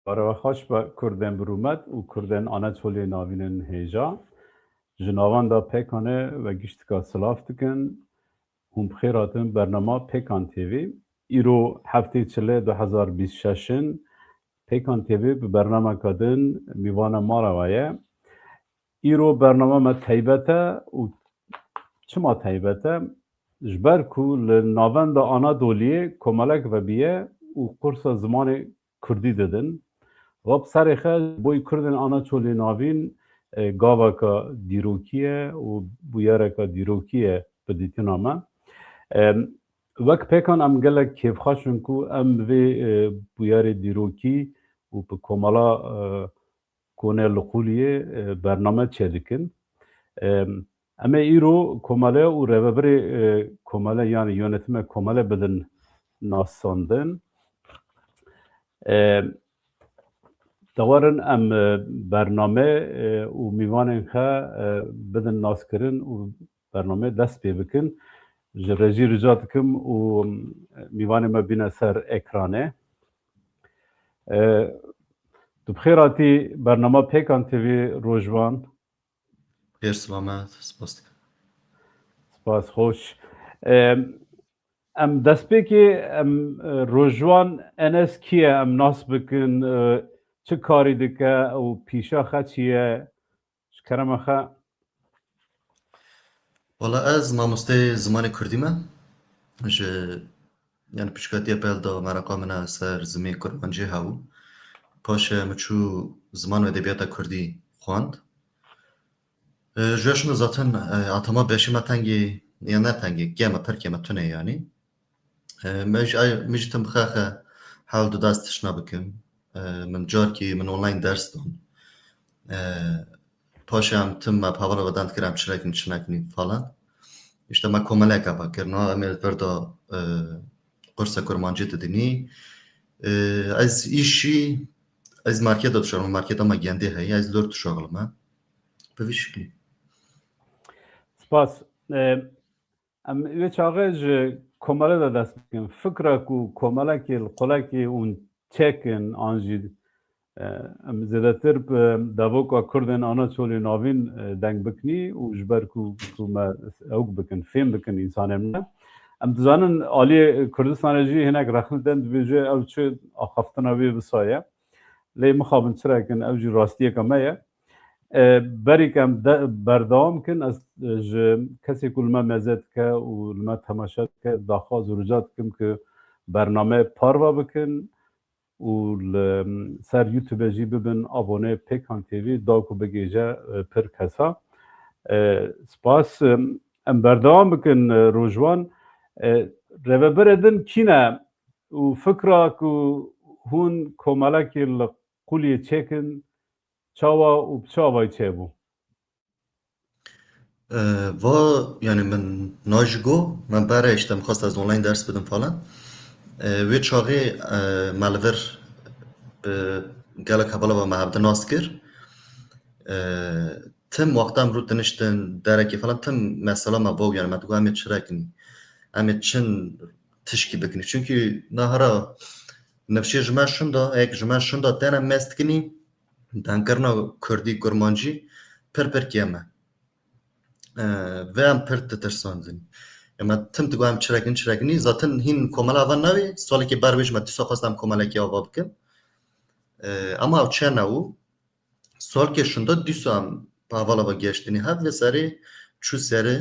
برای خوش با کردن برومد و کردن آناتولی ناوینن هیجا جناوان دا پیکانه و گشت که سلاف دکن هم بخیراتن برنامه پیکان تیوی ایرو هفته چله 2026 پیکان تیوی به برنامه کدن میوان مارا وایه ایرو برنامه ما تیبته و چما تیبته جبر کو لناوان دا آناتولیه کمالک و بیه و قرص زمان کردی دادن غاب سر خل بوی کردن آناتولی ناوین گاوا کا دیروکیه و بویاره کا دیروکیه بدیتی نامه وقت پیکان ام گله کیف خاشون کو ام وی بویاره دیروکی و به کمالا کونه لقولیه برنامه چه دکن اما ایرو کماله و رهبری کماله یعنی یونتم کماله بدن ناساندن دوارن ام برنامه و میوانن که بدن ناس کرن و برنامه دست پی بکن رجی رجا دکم و میوان ما بینه سر اکرانه تو بخیراتی برنامه پیکان تیوی روجوان خیر سلامت سپاس سپاس خوش ام دست پی که ام روجوان انس کیه ام ناس بکن چه کاری دکه و پیشا خد چیه شکرم خد والا از ماموسته زمان کردی من یعنی پشکاتی پل دا مرقا منه سر زمین کرمانجی هاو پاشه مچو زمان و ادبیات کردی خواند جوشن zaten atama beşime tengi ya ne tengi gema perkeme tune yani مجتم خاخه حاول دو دستش نبکم من جارکی من اونلاین درس دون پاشم تم ما پاولا ودند کرم چرکن چنکنی falan işte ma komale kapa kerno emel verdo kursa kurmancı dedini az işi az markete tuşarım markete ma gendi hay az lor tuşarım ha به شکلی سپاس ام یه چاقه کماله دا دست بکن فکره کو کماله که القوله که اون چکن آنجی ام زیادتر داوو که کردن آنا چولی ناوین دنگ بکنی و جبر کو ما اوگ بکن فهم بکن انسان امنه ام دزانن آلی کردستان جی هناك رخل دند بیجه او چه آخفتنا بی بسایه لی مخابن چرا کن او جی راستیه کمایه بریکم بردام کن از کسی کل ما مزد که و ما تماشا که داخواز و رجات کم که برنامه پاروا بکن و سر یوتیوب جی ببین آبونه پیکان تیوی داکو بگیجه پر کسا سپاس ام بردام بکن روجوان روه بردن کینه و فکره که هون کماله که قولی چکن چاوا و چاوای چه بو و یعنی من ناجگو من برای işte میخواست از اونلاین درس بدم falan و چاقی مالور گله کبالا و محبت ناس کر تم وقتم رو دنشتن درکی falan تم mesela ما باو yani من تو چرکنی همه چن تشکی بکنی çünkü nahara nefşe jma şunda ek jma şunda tane mest kini dankarna kurdi kurmancı per kiyama ve am per tersandın ama tım tıgam çirekini zaten hin komala van navi soli ki barbiş ma tisa khastam komala ki ava bikim ama o çena u sol ki şunda disam pavala va geçtini hav ve sari çu sari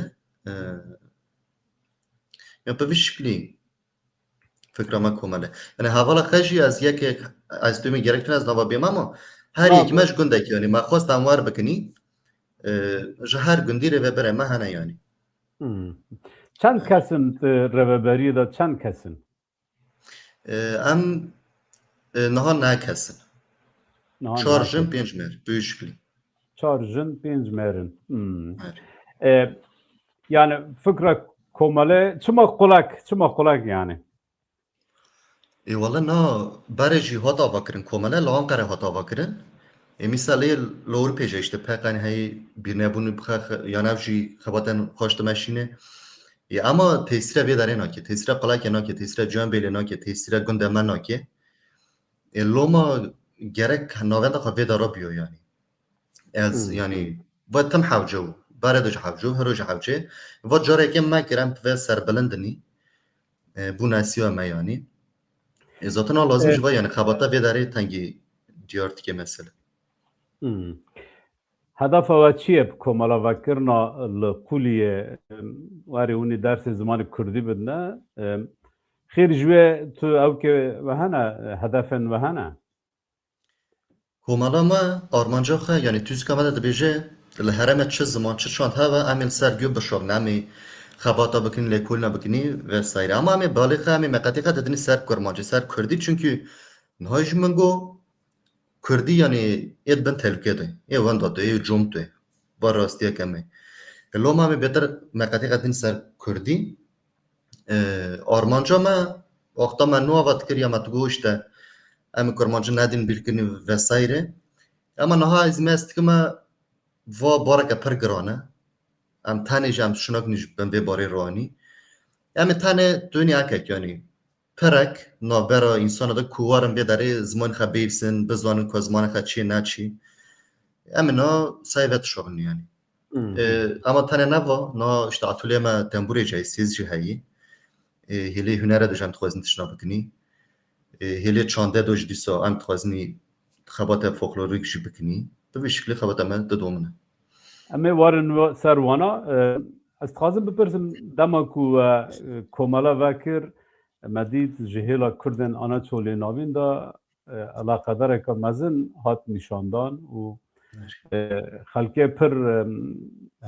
ya pe vişkli fikrama komale yani havala khaji az yak az tumi gerektir az nava bim ama her yekmeş gündeki yani ma khastam var bikini جهر گندیره و بره ما هنه yani. چند کسن روبری دا چند کسن؟ ام نها نه کسن. چهار جن پنج مر büyüşkli. چهار جن پنج مرن. Yani fıkra komale çuma kulak yani. Valla na barajı hata bakırın komale lağım kare hata bakırın. Misali lor peje işte pekani hay bir ne bunu yani avcı kabaten koştu meşine. Ama tesire bir dare naki, tesire kolay ki naki, tesire can bele naki, tesire gündemen naki. Loma gerek navenda xwe da rabio yani ez yani ve tim hewce bare de hewce her roj hewce ve careke me kiram ve serbilindinî bu nasiya me yani zaten lazım ji yani xebata ve derê tengî diyar dike mesele هدف و چیه کمالا وکرنا لقولیه واری اونی درس زمان کردی بدنا خیر جوه تو او که وهنا هدفن وهنا Komala me armanca xwe yani tûzika me de dibêje li herême çi ziman çi çand heve em ên ser gû bişopne em ê xebata bikin lêkolîna bikinî vesaire ama em ê balê xwe em ê meqetê xwe didinî ser kurmancî ser Kurdî çünkü niha ji min got Kurdî yani ê dibin tehlikê de ê wenda de ê com de va rastiyek em ê loma em ê bêtir meqetê xwe didin ser Kurdî armanca me wexta me nû dikiriya me tu got işte em ê kurmancî nedîn bîrkirî vesaire ama niha ez mêst dikime va bareke pir giran e em tenê jî em şunakinî ji bin vê barê ranî em ê tenê dunyakek yanî pirek navbera însana de ku warin vê derê zimanê xwe bêvîsin bizanin ku zimanê xwe çi ne çi em ê niha sayê ve tişopin yanî ama tenê neva niha işte atölye me tembûrê jî heye sêz jî heye hêlê hunere de ji em dixwazin tişna bikinî hêlê çande de ji dîsa em dixwazinî xebata folklorîk jî bikinî bi vê şiklî xebata me didomine اما وارن سر وانا از تخازم بپرسم دما کو کمالا وکر مدید جهیلا کردن آنا چولی ناوین دا علاقه داره که مزن هات نشاندان و خلقه پر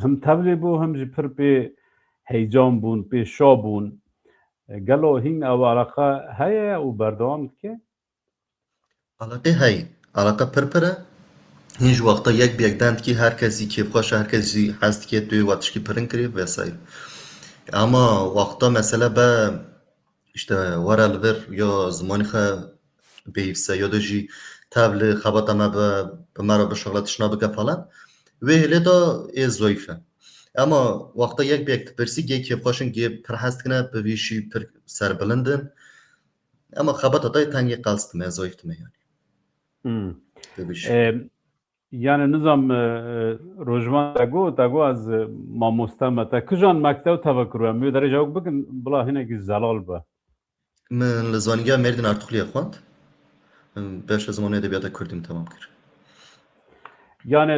هم تبلی بو هم جی پر پی هیجان بون پی شا بون گلو هین او علاقه هیا و بردوام که علاقه هەیە علاقه پرپرە هیچ وەختە یەک بێکدانکی هەر کەسی کێبخۆشە هەر کەسی حەز دکێت توێ واتشکی پرن کرێ vesaire ama wexta mesele be işte were li vir ya zimanî xwe bêhîvse ya de jî tev li xebata me bi me re bişexile tişna bike falan wê hêlê da ê zoyîf e ama wexta yek bêk dipirsî gê kêbxweşin gê pir hez dikine bi vî şî pir serbilind in ama xebata da tengê qels dime zoyîf dime yani bi vî şîklî yani nizam rojman تگو از مامۆستا me te kijan mektew teve kiriye wê derê cewek bikin bila hinekî zelal be min li zanîngeha Mêrdîn Artuxliyê xwend beşa zimanê edebiyata Kurdî min temam kir yani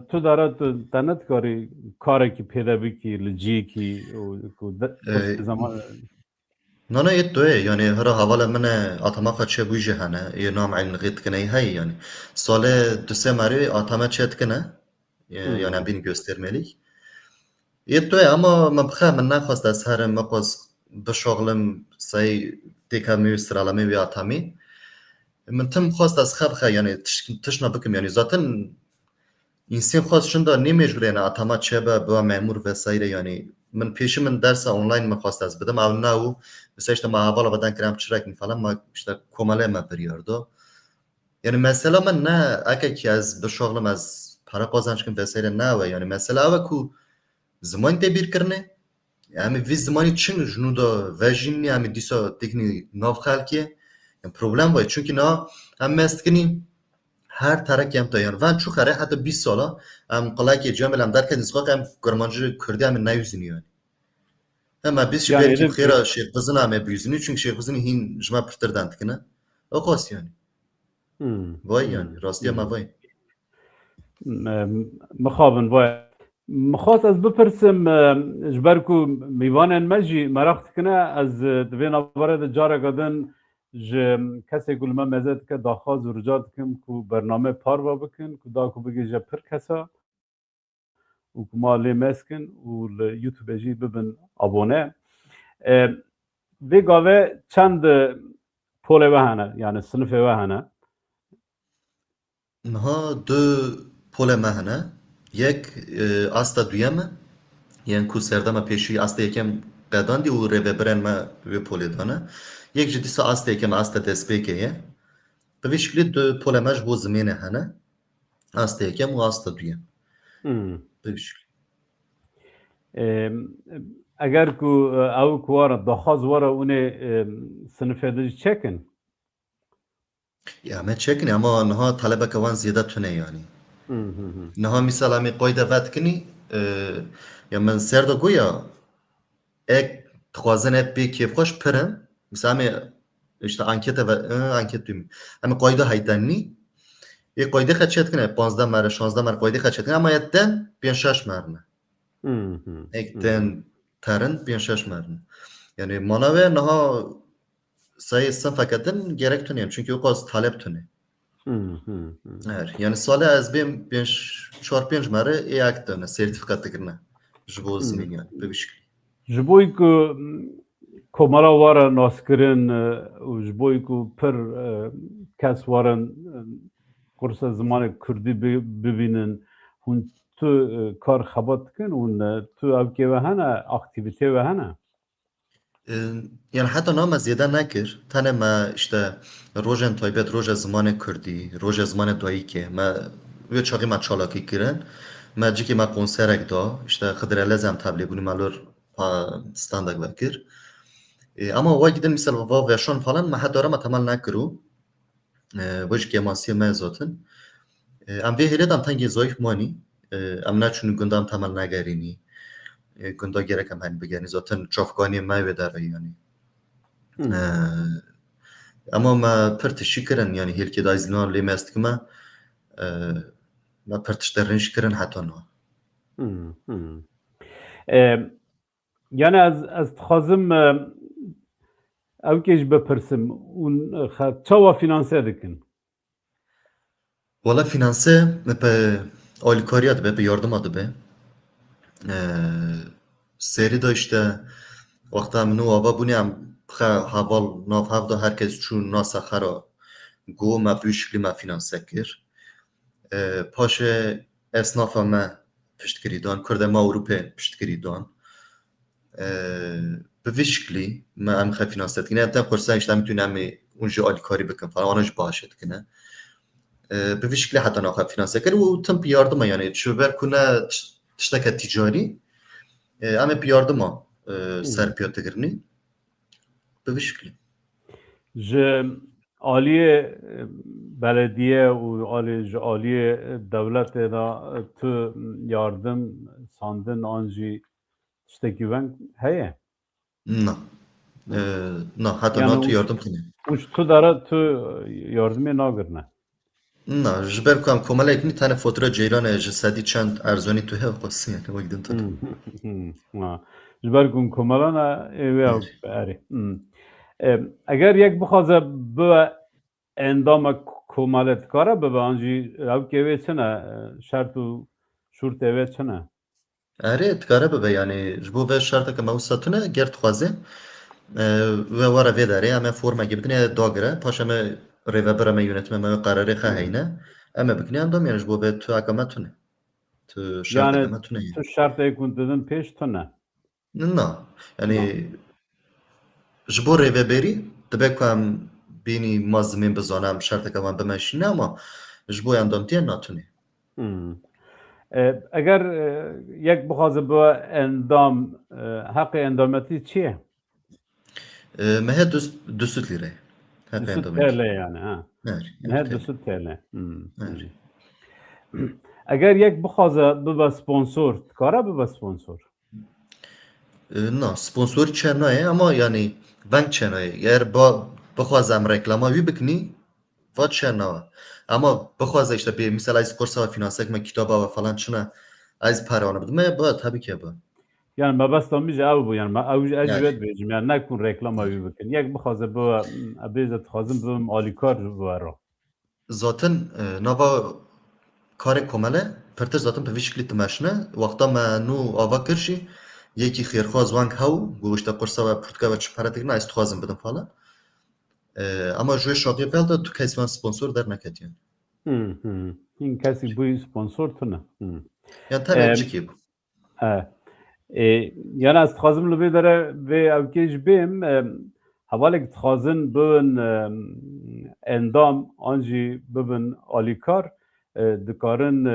tu dara te ne dikarî karekî pêde bikî li ciyekî ku zaman Nana yê tu yê yani hera hevala min e atama xwe çêbûyî jî hene ê nameyên rê dikineyî heye yani salê du sê merê atame çê dikine yani em bînin göstermelîk yê tu yê ama min bixe min nexwast ez herim mixwast bişaxilim sey têka me siralemê wê atamê min tim xwast ez xe bixe yani tişna bikim yani zaten İnsan xwast şinda nemêjbirêne atama çêbe bibe memûr vesaire yani min pêşî min dersa online me xwast ez bidim ew na û mesela işte me hevala veden kiram çirekin falan me işte komelê me biryar da yani mesela min ne ekekî ez bişaxilim ez para qazançkin vesaire ne we yani mesela ew e ku zimanî tê bîrkirine em ê vî zimanî çin ji nû da vejînî em ê dîsa têknî nav xelkê yani problem var çünkü na em mêst dikinî her terek em tayar van çu xere heta 20 sala em qilakê cemel em derketin sokak em kurmancı Kurdî em nayûzînî yani Ama biz ji yani belkî edip xêra Şêxbizin em ê bîzînî çünkü Şêxbizin hîn ji me pirtir den dikine o xwast yani vay yani rastiya me vay mixabin vay mixwast ez bipirsim ji ber ku mêvanên me jî mereq dikine ez divê navberê de careka din ji kesê ku li me meze dike daxwaz û rica dikim ku bername parve bikin ku da ku bigêje pir kesa û ku ma lê meskin û li YouTubeê jî bibin abone vê gavê çend polê we hene yani sinifê we hene niha du polê me hene yek asta duyem e yên ku serdema pêşî asta yekem qedandî û rêveberên me wê polê dane yek ji dîsa asta yekem asta destpêkê ye bi vê şiklî du polê me ji bo zimênê hene asta yekem û asta duyem bi vê şiklî eger ku ew ku were daxwaz were hûnê sinifê de jî çekin یا ما چکنی اما نها طلبه که وان زیاده تونه یعنی هم. نها مثال همی قایده وقت کنی یا من سر دا گویا اک خوازن بی کیف خوش پرم مثلا همی işte ankete ve anket düğümü. Hem koydu haytanni. Koydu kaçet kine 15 mer 16 mer koydu kaçet kine ama yetten 5 merne. Ekten tarın 5 merne. Yani mana ve naha sayı fakatın gerek tüneyim çünkü o kaz talep tüne. Evet. Yani sale az bim 4-5 mere ekten sertifikat tıkırına. Jbo zmin yani. Bebişik. Ji bo ku komara wara naskirin û ji bo ku pir kes warin kursa zimanê Kurdî bibînin hûn tu kar xebat dikin û tu evkê ve hene aktivîtê ve hene Yani hatta nama ziyade nekir. Tane ma işte rojen taybet roja zamanı Kurdî, roja zamanı dayîkê me ve çağı ma çalakî kirin. Me cikî ma konserek da işte Xidrelezem tebliğ bûnî me lor standak vekir. Ama o gidin misal va veşon falan me hatta ma temal nekirû. Waj gemasiye me zaten. Em vê hêlê dem tengê zayıf manî. Em neçûn gundam temal negerînî. Gunda gerek em hen bigerînî. Zaten çavkanî me ve derê yani. Ama me pir tişî kirin yani hêlkê da izlînan lê me est dikime me pir tişte rinj kirin heta na. yani ez dixwazim evkê ji bipirsim û çawa finanse dikin Valla finanse me pe alîkariya dibe pe yardıma dibe. Serî da işte wexta min û ava bûnê em xe heval nav hev da herkes çû nasa xwe ra got me bi wî şiklî me finanse kir. Paşê esnafa me piştgirî dan, Kurdema Ewropê piştgirî dan. Bi vî şiklî me em xe finanse dikin. Em te xursa işte em mitûne em ê hûn jî alîkarî bikin falan wan jî başê dikine. Bi vî şiklî heta naxe finanse kir û tim bi yardıma yani ji ber ku ne tişteke tîcarî em ê bi yardıma ser piya dikirinî. Bi vî şiklî. ji aliyê belediye û ji aliyê dewletê de tu yardim sandin an jî tiştekî weng heye Na. Na heta yani na tu yardım kine. û ji tu dere tu yardimê nagirine Na ji ber ku em komelek nî tane fotura ceyranê ji sedî çend erzonî tu hev qasî yani wek din tu. ji ber ku komelana êvê erê eger yek bixwaze bibe endama komelê dikare bibe an jî evkê wê çi ne şert û şûrtê wê çi ne Erê dikare bibe yani ji bo vê şerteke me wisa tune ger dixwaze ve were vê derê em ê formekê bidin ê dagire paş em ê rêvebera me yûnetime me qararê xe heyne em ê bikinî em yani ji bo vê tuaka me tune. Tu şerteke yani me tune yani. tu şertê ku didin pêş tune Na yani ji bo rêveberî dibe ku em bînî ma zimên bizane em şerteke wan bimeşîne ama ji bo endamtiye natune. eger yek bixwaze bibe endam heqê endametî çi ye Me hê du süd lîre. Heqê Düsü endametî. TL yani ha. Erî Ne TL. düsü TL. Erî. Eger yek bixwaze bibe sponsor, dikare bibe sponsor. Na sponsorî çê naye ama yanî veng çê naye. Eger bixwaze em reklama wî bikinî va çê nawe. Ama bixwaze işte bir misal ez kursa ve finansek me kitaba ve falan çine ez para wana bidim. Ba tabii ki ba. Yani mebesta min ji ew bû yani me ew ez jî Yani. wê dibêjim yani nekun reklama wî bikin. Yek bixwaze bibe bêje dixwazim bibim alîkar ji we re. Zaten nava karê komele pirtir zaten bi vî şiklî dimeşine. Wexta me nû ava kir jî yekî xêrxwaz weng hew got işte kursa ve pirtika ve çi para dikine ez dixwazim bidim falan. Ama ji wê şaxiyê vel de tu kes wan sponsor derneketiye. Hîn kesî bûyî sponsor tune. Yani tenê cikî bu. Yani ez dixwazim li vê dere vê evkê ji bêm hevalek dixwazin bibin endam an jî bibin alîkar dikarin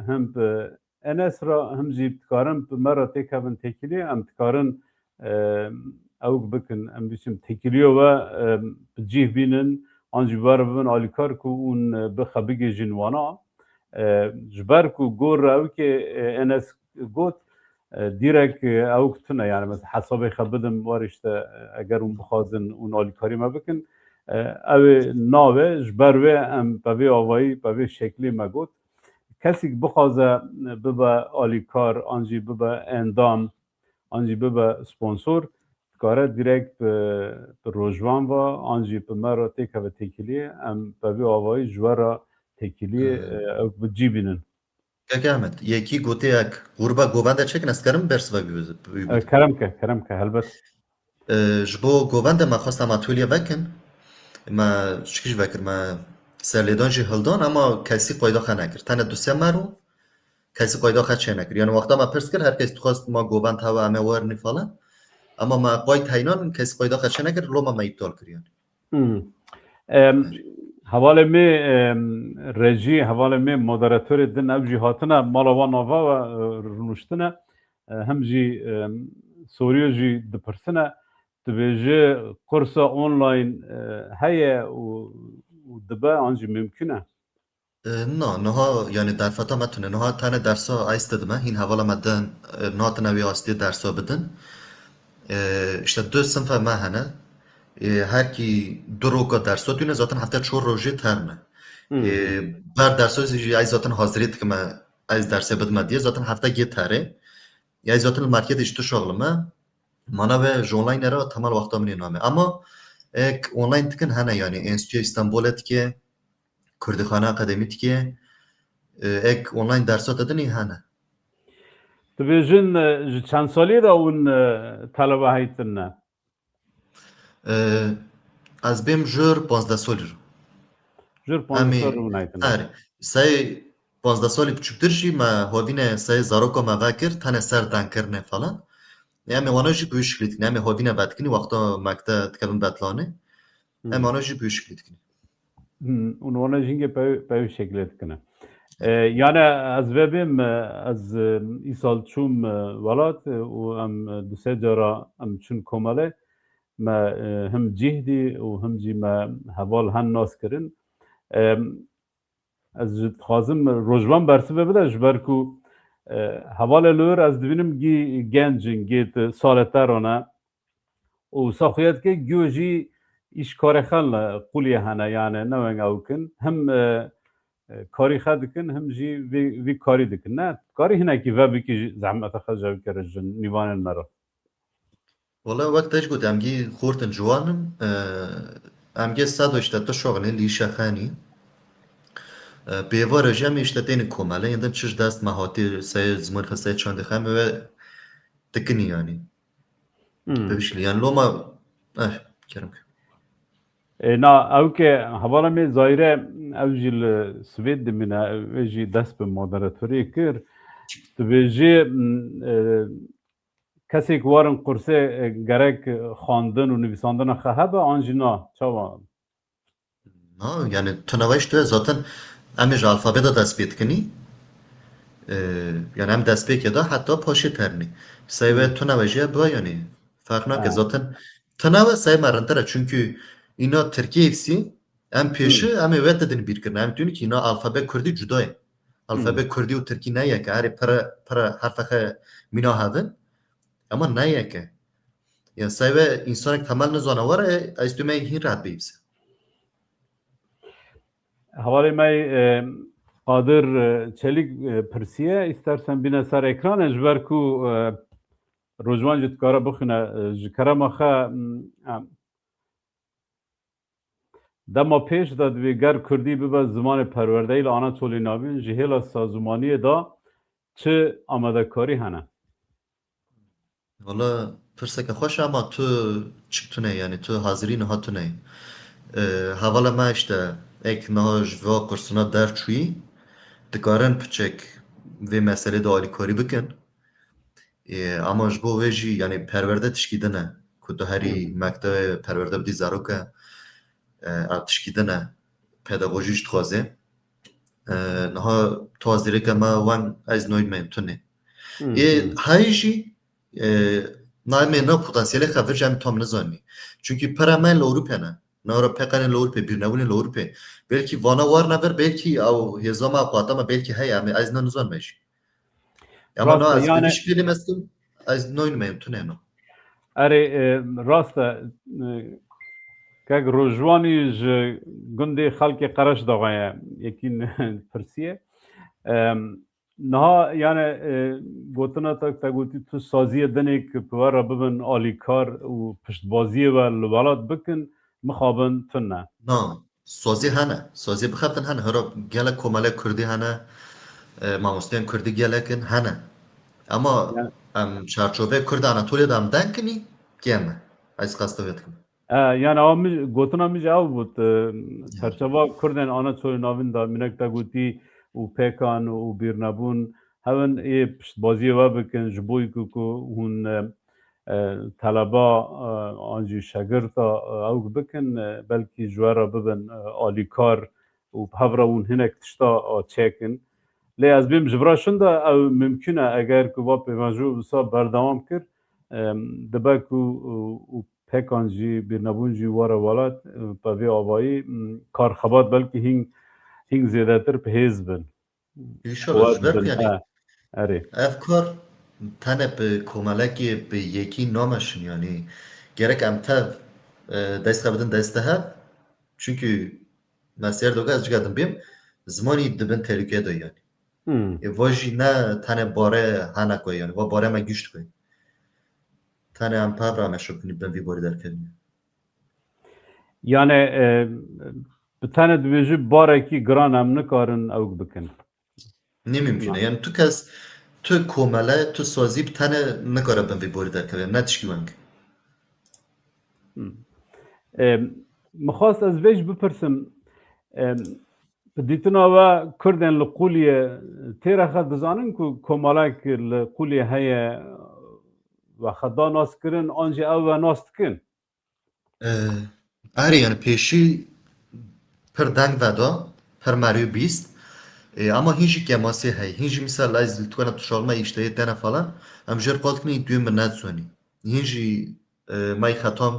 him bi NS ra him jî dikarin bi me ra têkevin têkilî em dikarin ew bikin em bîçin têkiliyo we bi cih bînin آنجی بر ببین آلیکار که اون بخبیگ جنوانا جبر کو گور راو که انس گوت دیرک او کتنه یعنی مثلا حسابی خبدم وارشته اگر اون بخوازن اون آلیکاری ما بکن او ناوه جبروه ام بوی آوایی بوی شکلی ما گوت کسی که بخوازه ببه آلیکار آنجی ببه اندام آنجی ببه سپانسور کاره دیرکت به روجوان و آنجی به مرا تیکه و تکیلی ام بوی آوایی جوارا تکیلی او بجی بینن که احمد یکی گوته یک غربه گوونده چکن است کرم برس و بود کرم که البته جبو گوونده ما خواستم اتولیا بکن ما شکیش بکر ما سرلیدان جی هلدان اما کسی قایده خواه نکر تنه دو سه مرو کسی قایده خواه چه نکر یعنی وقتا ما پرس کرد هر کسی خواست ما گووند هوا همه ورنی فالن اما ما قاید تینان کسی قایده خواه چه نکر لو ما ایبتال کریان حواله می رژی حواله می مدراتور دن او جی هاتنه مالا و ناوا و رنوشتنه هم جی سوریو جی دپرسنه تبیجه قرص آنلاین هیه و دبه آنجی ممکنه نه ها یعنی در فتا متونه نه تنه درسا ایست دمه هین حوالا مدن نات نوی آستی درسا بدن işte dö sınıfa me hene her ki du roka derso tune zaten hafta çor roje terne ber derso jî ay zaten hazıriyet ki me az derse bidme diye zaten hafta get tare ya zaten market işte şoğlume mana ve online era tamal vaqta min name ama ek online tikin hene yani Enstitü İstanbul etki Kurdistana Akademik ki ek online derso tedini hene تبیجن چند سالی را اون طلبه هایتنه az bim jur 15 solir جور 15 سال Amî اون هایتنه erê sey 15 salî biçûktir jî me hovîne sey zaroka me vekir tene ser dankirine falan em ê wana jî bi wî şiklî dikin em ê hovîne vedikinî wexta me te dikevin betlanê em wana jî bi wî şiklî dikin اون وانا جینگه به شکلت کنه یعنی از وبیم از ای سال چوم ولات و ام دو سه جارا ام چون کماله ما هم جهدی و هم جی ما حوال هن ناس کرن از خازم روزوان برسه بده جبر کو حوال لور از دوینم گی گنجین گیت سالترانه و ساخیت که گوجی ایش کار خل قولی هنه یعنی نوین او کن هم کاری خد کن هم جی وی کاری دکن نه کاری هنه که وبی که زحمت خد جاوی کرد جن نیوان مرا Valla wekteş got em gî xortin ciwanim em gê sed û îştetê şoxilê lî şexenî pêva jî em ê îştetên komelê yên din çiş dest me hatî sey ziman xe sey çandê xe em ê dikinî yanî bivişlî yani loma kerim نه او که حوالا می زایره او جیل سوید دمینه او جی دست به مادراتوری کر تو بیجی کسی که وارن قرصه گرک خواندن و نویساندن خواهد آنجی نه چاوا Ha yani tunavaş tu zaten em ji alfabeta dest pê dikinî yani em dest pêk da heta paşê ternî sey ve tunava jî bu yani fark nake zaten tunava sey me re çünkü îna Tirkiye hepsî em pêşi em ê ve didin bîrkirin em dînin ki îna alfabe Kurdî cuda ye alfabe Kurdî û Tirkî ne yeke herê pire herfexe mîna hevin ama ne yeke ya sey ve însanek temel nizane were ez tu me hîn rahat bêvîse حوالی می قادر چلیک پرسیه istersen bine سر ekran اجبر کو روزوان جت کارا بخونه جکره مخه دما پیش داد ویگر کردی ببه زمان پرورده ایل آنا تولی نابین جهیل سازمانی دا چه آماده کاری هنه Valla pirseke xweş e ama tu çi tune yani tu hazirî niha tune hevala me işte ek niha ji va kursina derçûyî dikarin piçek vê meselê de alîkarî bikin ama ji bo wê jî yani perwerde tişkî dine ku tu herî mektebê perwerde bidî zaroke ev tişkî dine pedagojî ji dixwaze niha tu hazîreke me wan ez noyîme tune hayî jî nayê me na potansiyelê xevir ji em tam nizanî çünkü pera me li Ewropê ne نهارا پکن لور پی بیر نبونی لور پی بلکی وانا وار نبر بلکی او هزام قاطع ما بلکی هی امی از نزان میش اما نه راسته از yani بدیش بیلی مستم از نوین میم تو نه اري راسته كاك روجواني ج گندي خلقي قرش دغايا يكين فرسيه نها يعني گوتنا تك تگوتي تو سازيه دنك بورا ببن آليكار و پشتبازيه و الولاد بكن مخابن تنه نه سازی هنه سازی بخفتن هنه هرا گله کماله کردی هنه ما مسلم کردی گله کن هنه اما يعني چارچوبه کرد آناتولیا دام دنکنی گیمه از قصد وید کن يعني هم گوتنا میجه او بود چرچوا کردن آنا چوی ناوین دا منک تگوتی و پیکان و بیرنبون هون ای پشتبازی و بکن جبوی که هون طلبا آنجی شاگردا او بکن بلکی جوارا ببن آلیکار و هفرا اون هنک تشتا چیکن لی از بیم جبرا شنده او ممکنه اگر که با پیمانجو بسا بردوام کرد دبکو و پیکان جی بیرنبون جی وارا والات پاوی آوایی کار خبات بلکی هنگ زیاده تر به هیز بن ایشالا قوات جبر بن که یعنی اره افکار تنه به کمالکی به یکی نامشن یعنی gerek em tev dest xebidin dest hev çünkü mesyer doga ez cigadim bêm zimanî dibin tehlikeye de yani. Va jî ne tenê bare hene ku yani va bare me gişt ku. Tenê em pevra me şopinî bin vî borî derkevî. Yani bi tane dibêjî barekî giran em nikarin ew bikin. Ne mümkün e yani tu kes tu komele tu sazî bi tenê nikare bin vî borî derkeve ne tişkî weng. Mixwast ez vê jî bipirsim bi dîtina we Kurdên li Qûliyê têre xwe dizanin ku komalek li Qûliyê heye ve xeda nas kirin an jî ew ve nas dikin. Erê yani pêşî pir deng veda pir merî bîst ama hîn jî kemasî heye hîn jî misal ez li tukana tuşalma îşteyê tene falan em jêr qat kinî duyê min nedsonî hîn jî may xetam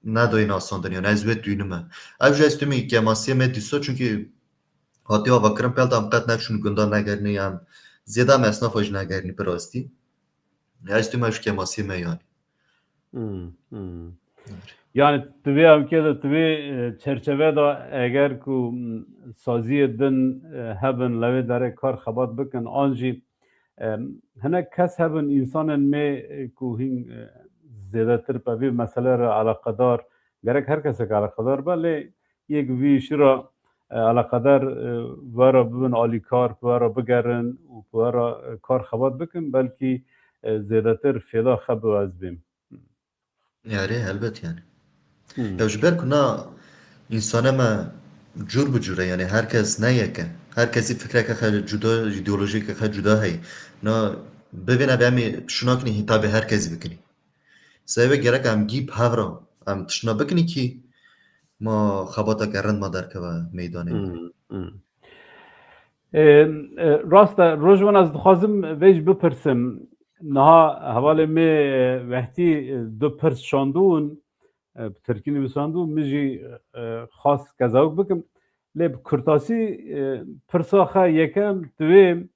nedoyê nasandin yani ez wê dûnime ev jî ez tûmî kemasiyê me dîsa çünkü hatiye vekirin pelda em qet neçûn gundan negerinî em zêde em esnafa jî negerinî bi rastî ez tûme ev ji kemasiyê me yani. Yani divê evkê de divê çerçeve da eger ku saziyê din hebin lewê derê kar xebat bikin an jî hinek kes hebin însanên me ku hîn zêdetir pe vê mesele re eleqedar gerek her kesek eleqedar be lê yek vî şîra eleqedar were bibin alîkar were bigerin û were kar xebat bikin belkî zêdetir fêda xe bi ez bêm. Yani elbet yani. Ya ji ber ku na insana me cur bi cure yani herkes ne yeke herkesî fikreke xwe cuda îdeolojîke xwe cuda heye na bibêne be em ê şuna kinî hitabê herkesî bikinî sêvê gerek em gîp hevra em tişna bikinî kî ma xebateke rind ma derkeve meydanê yani. Rast e rojvan ez dixwazim vê jî bipirsim niha hevalê me wehtî du pirs şandûn bi Tirkî nivîsandû min jî xas kezawik bikim lê bi kurtasî pirsa xwe yekem divê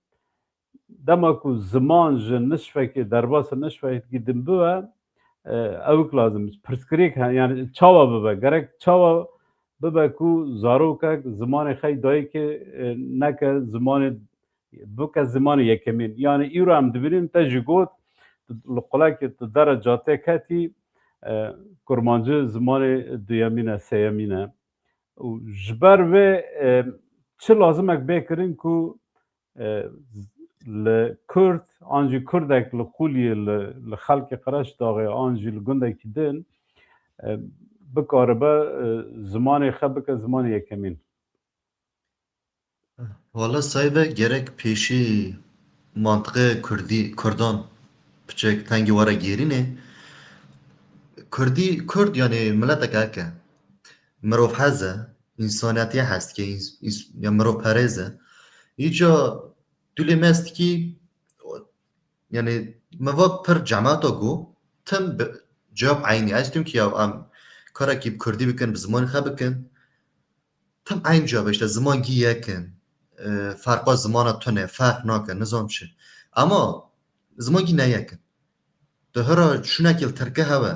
dema ku ziman ji nişvekê derbasî nişvekî din bibe ewik lazim pirskirêk yani çawa bibe gerek çawa bibe ku zarokek zimanê xwe dayîkê neke zimanê bike zimanê yekemîn yani îro em dibînin te jî got li qulekê tu dere cadê ketî kurmancı zimanê duyemîn e sêyemîn e û ji ber vê çi lazimek bêkirin ku li Kurd an jî Kurdek li Qûliyê li xelkê Qereş daxê an jî li gundekî din bikaribe zimanê xwe bike zimanê yekemîn. Valla sayve gerek pêşî mantıqê Kurdî Kurdan piçek tengî were gerînê Kurdî Kurd yani milleteke heke mirov hez e însaniyetî hest ki ya mirov perêz e îca tu lê me est dikî yani miva pir cemata got tim cewab eynî ez dîm ki ya em کارا که کردی بکن زمان خا بکن تم اینجا بشه زمان گی یکن فرقا زمان تونه فرق نکن نظام شه اما زمان گی نیکن ده هر شونه کل ترکه هوا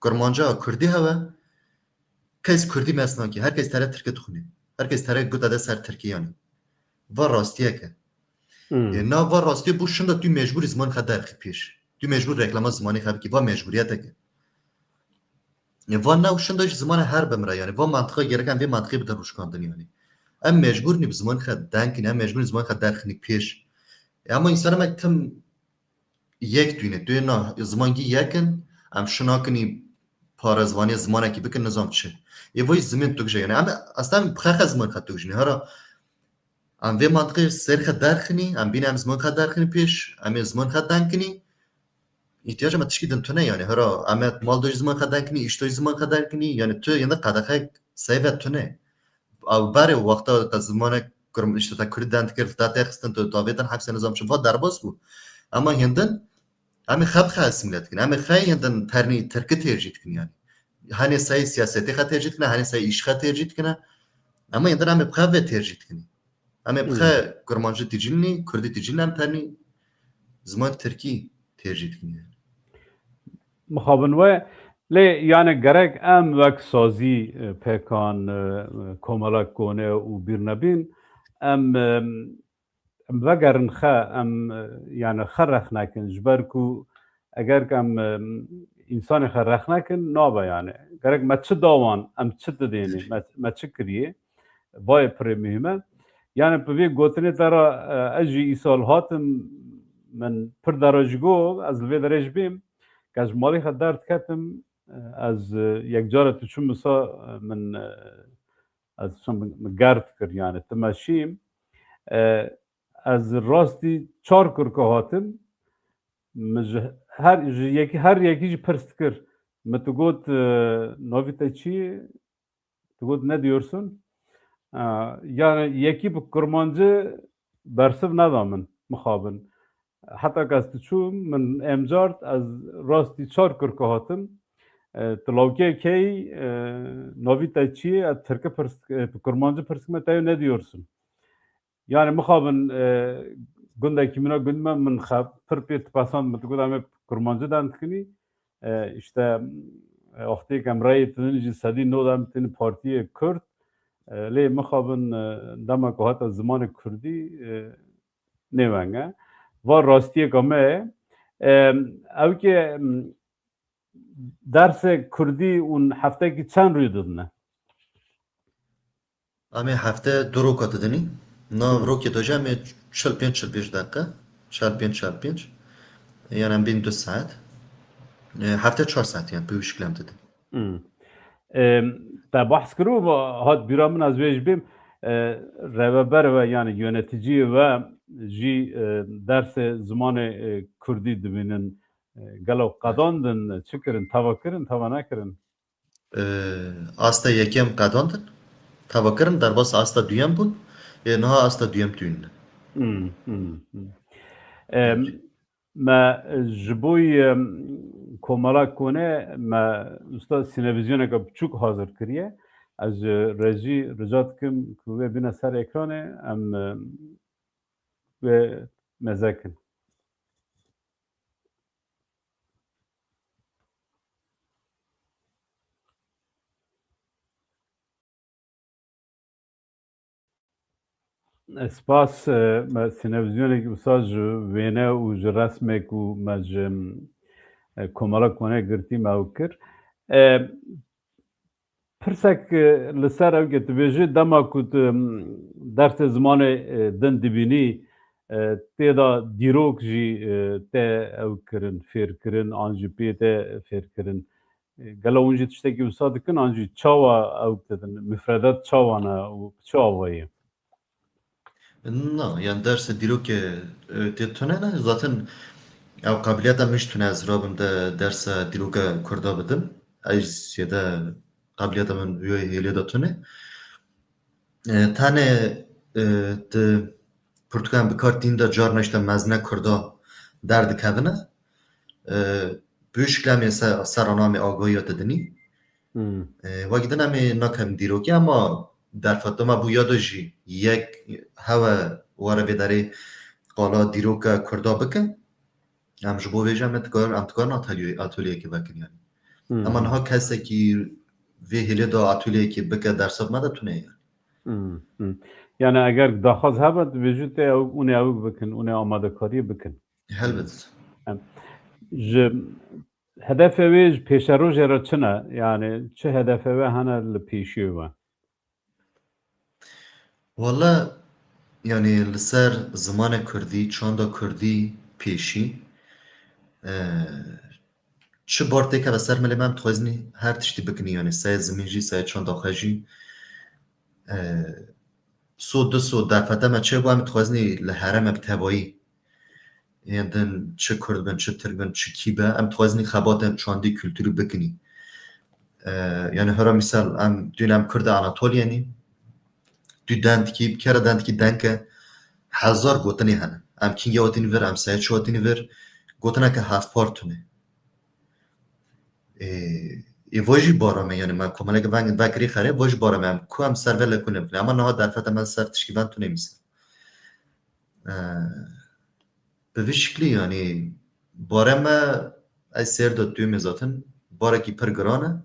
کرمانجا کردی هوا کس کردی مسنا کی هر کس تره ترکه تخونی هر کس تره گوت ده سر ترکیانی و راستیه که نه و راستی بو شنده تو مجبور زمان خد درخی پیش تو مجبور رکلام زمانی خب کی و مجبوریته که و نه شنده زمان هر بمره یعنی و منطقه گرکن به منطقه به روش کاندن یعنی ام مجبور نی زمان خد دنگ نه مجبور زمان خد درخی پیش اما انسان ما تم یک دوینه نه زمانگی یکن ام شناکنی پارزوانی زمانه کی بکن نظام چه یه وای زمین تو یعنی ام اصلا بخخ زمان خد تو جنی هر ام به منطقه سر خد درخنی ام بین ام زمان خد درخنی پیش ام زمان خد دنگنی احتیاج ما تشکیل تونه یعنی هر ام مال دوی زمان خد دنگنی اشتوی زمان خد دنگنی یعنی تو یعنی قدخه سیوت تونه او برای وقتا تا زمان کرم اشته تا کرد دند کرد تا تخستن تو داویدن حبس نظام شد و درباز بود اما هندن ام خب خاص ملت کن ام خای هندن ترنی ترک ترجیت کن یعنی هنی سای سیاستی خاطر ترجیت کنه هنی سای ایش خاطر ترجیت کنه اما هندن ام بخواه ترجیت کنی ام بخواه کرمانجی تجیلنی کردی تجیلن ترنی زمان ترکی ترجیت کنی مخابن و لی یعنی گرگ ام وقت سازی پیکان کمالک کنه و بیر نبین ام وگرن خا ام یعنی خرخ نکن جبر کو اگر کم انسان خرخ نکن نابه یعنی گرگ ما چه داوان ام چه دینی ما چه کریه وای پر مهمه یعنی پوی گوتنی ترا اجی ایسال هاتم من پر درجگو از وی درج بیم که از مالی خد درد کتم از یک جاره تو چون مسا من از چون گرد کر یعنی تماشیم از راستی 4 کرکه هاتم هر یکی پرست کر متو گوت نویتا چی تو گوت ندیورسون yani yekî bi kurmancı bersiv nedamin mixabin heta kes diçûm min emcart ez rastî 4 kirke hatim tilawkekê navî te çi ye ez tirki bi kurmancı pirskime te ne diyorsun yani mixabin gundekî min gund me min pir pê tipasand min digot em ê kurmancı dan dikinî işte wextê em rayê tinin jî sedî nod em tînin partiyê Kurd لی مخابن دما که حتی زمان کردی نیوانگه و راستیه کامه او که درس کردی اون هفته که چند روی دادنه؟ امی هفته 2 رو کات دنی نه رو که داشته امی 45 دقیقه 45 یعنی بین 2 ساعت هفته 4 ساعت یعنی پیوش کلام دادن تا بحث کرو و هات بیرامون از ویش بیم رهبر و یعنی yönetici و جی درس زمان کردی دبینن گلو قداندن چه کرن توا کرن توا نکرن asta یکیم قداندن توا کرن در باس asta دویم بون نه asta دویم توین ما جبوی کمالا کنه ما استاد سینویزیونه که بچوک حاضر کریه از رژی رجات کم که بینه سر اکرانه ام و مزکن سپاس ما سینویزیونه که استاد وینه و رسمه که ما کمالا کنه گرتی موکر پرسک لسر او که تبیجی دما کت درس زمان دن دبینی تیدا دیروک جی ته او کرن فیر کرن آنجی پی ته فیر کرن گلا اونجی تشتکی وساد کن آنجی چاوا او تدن مفردات چاوانا و چاوایی نه yani ders دیروک تیتونه نه zaten او قابلیت میشتونه از رابم ده درس دیروک کرده بدم از یده قابلیت من ویوی هیلی داتونه تانه ده پرتوکان بکار دین ده جار نشته مزنه کرده درد کهونه بیش کلامی سرانامی آگاهیات دنی وقتی نمی نکم دیروکی اما در فتوه ما بویا داشتی یک هوا واره بداری قالا دیروکا کردا بکن هم جبو ویجا ام تکار اتولیه که بکن یعنی اما نها کسی که وی هلی دا اتولیه که بکن درصد ما دتونه یعنی yani eğer daha az hebat vücut te onu avuk bikin, onu amade kariye bikin. هلبت Ji hedefe wê ji pêşerojê re çi ne? Yani çi hedefe we hene li pêşiyo we? والله يعني لسر زمان كردي چاندا كردي پیشی چه بارته که بسر ملی من توازنی هر تشتی بکنی یعنی سای زمین جی سای چاندا خجی سو دو سو در فتا ما چه بایم توازنی لحرم ابتوایی یعنی چه کرد بن چه ترک بن چه کی به ام توازنی خبات چاندی کلتوری بکنی یعنی هر مثال ام دونم کرد آناتولیانی دو دند کی بکره دند کی دنکه هزار گوتنی هنه ام کینگ یوتینی ور ام سایه چوتینی ور گوتنه که هفت پارتونه واجی بارامه یعنی من کاملا که ونگ وکری خره واجی بارامه ام کو ام سر ول کنه اما نه در فتا من سر تشکیبان تو نمیسه به شکلی یعنی بارامه از سر داد دوی مزاتن باره کی پر گرانه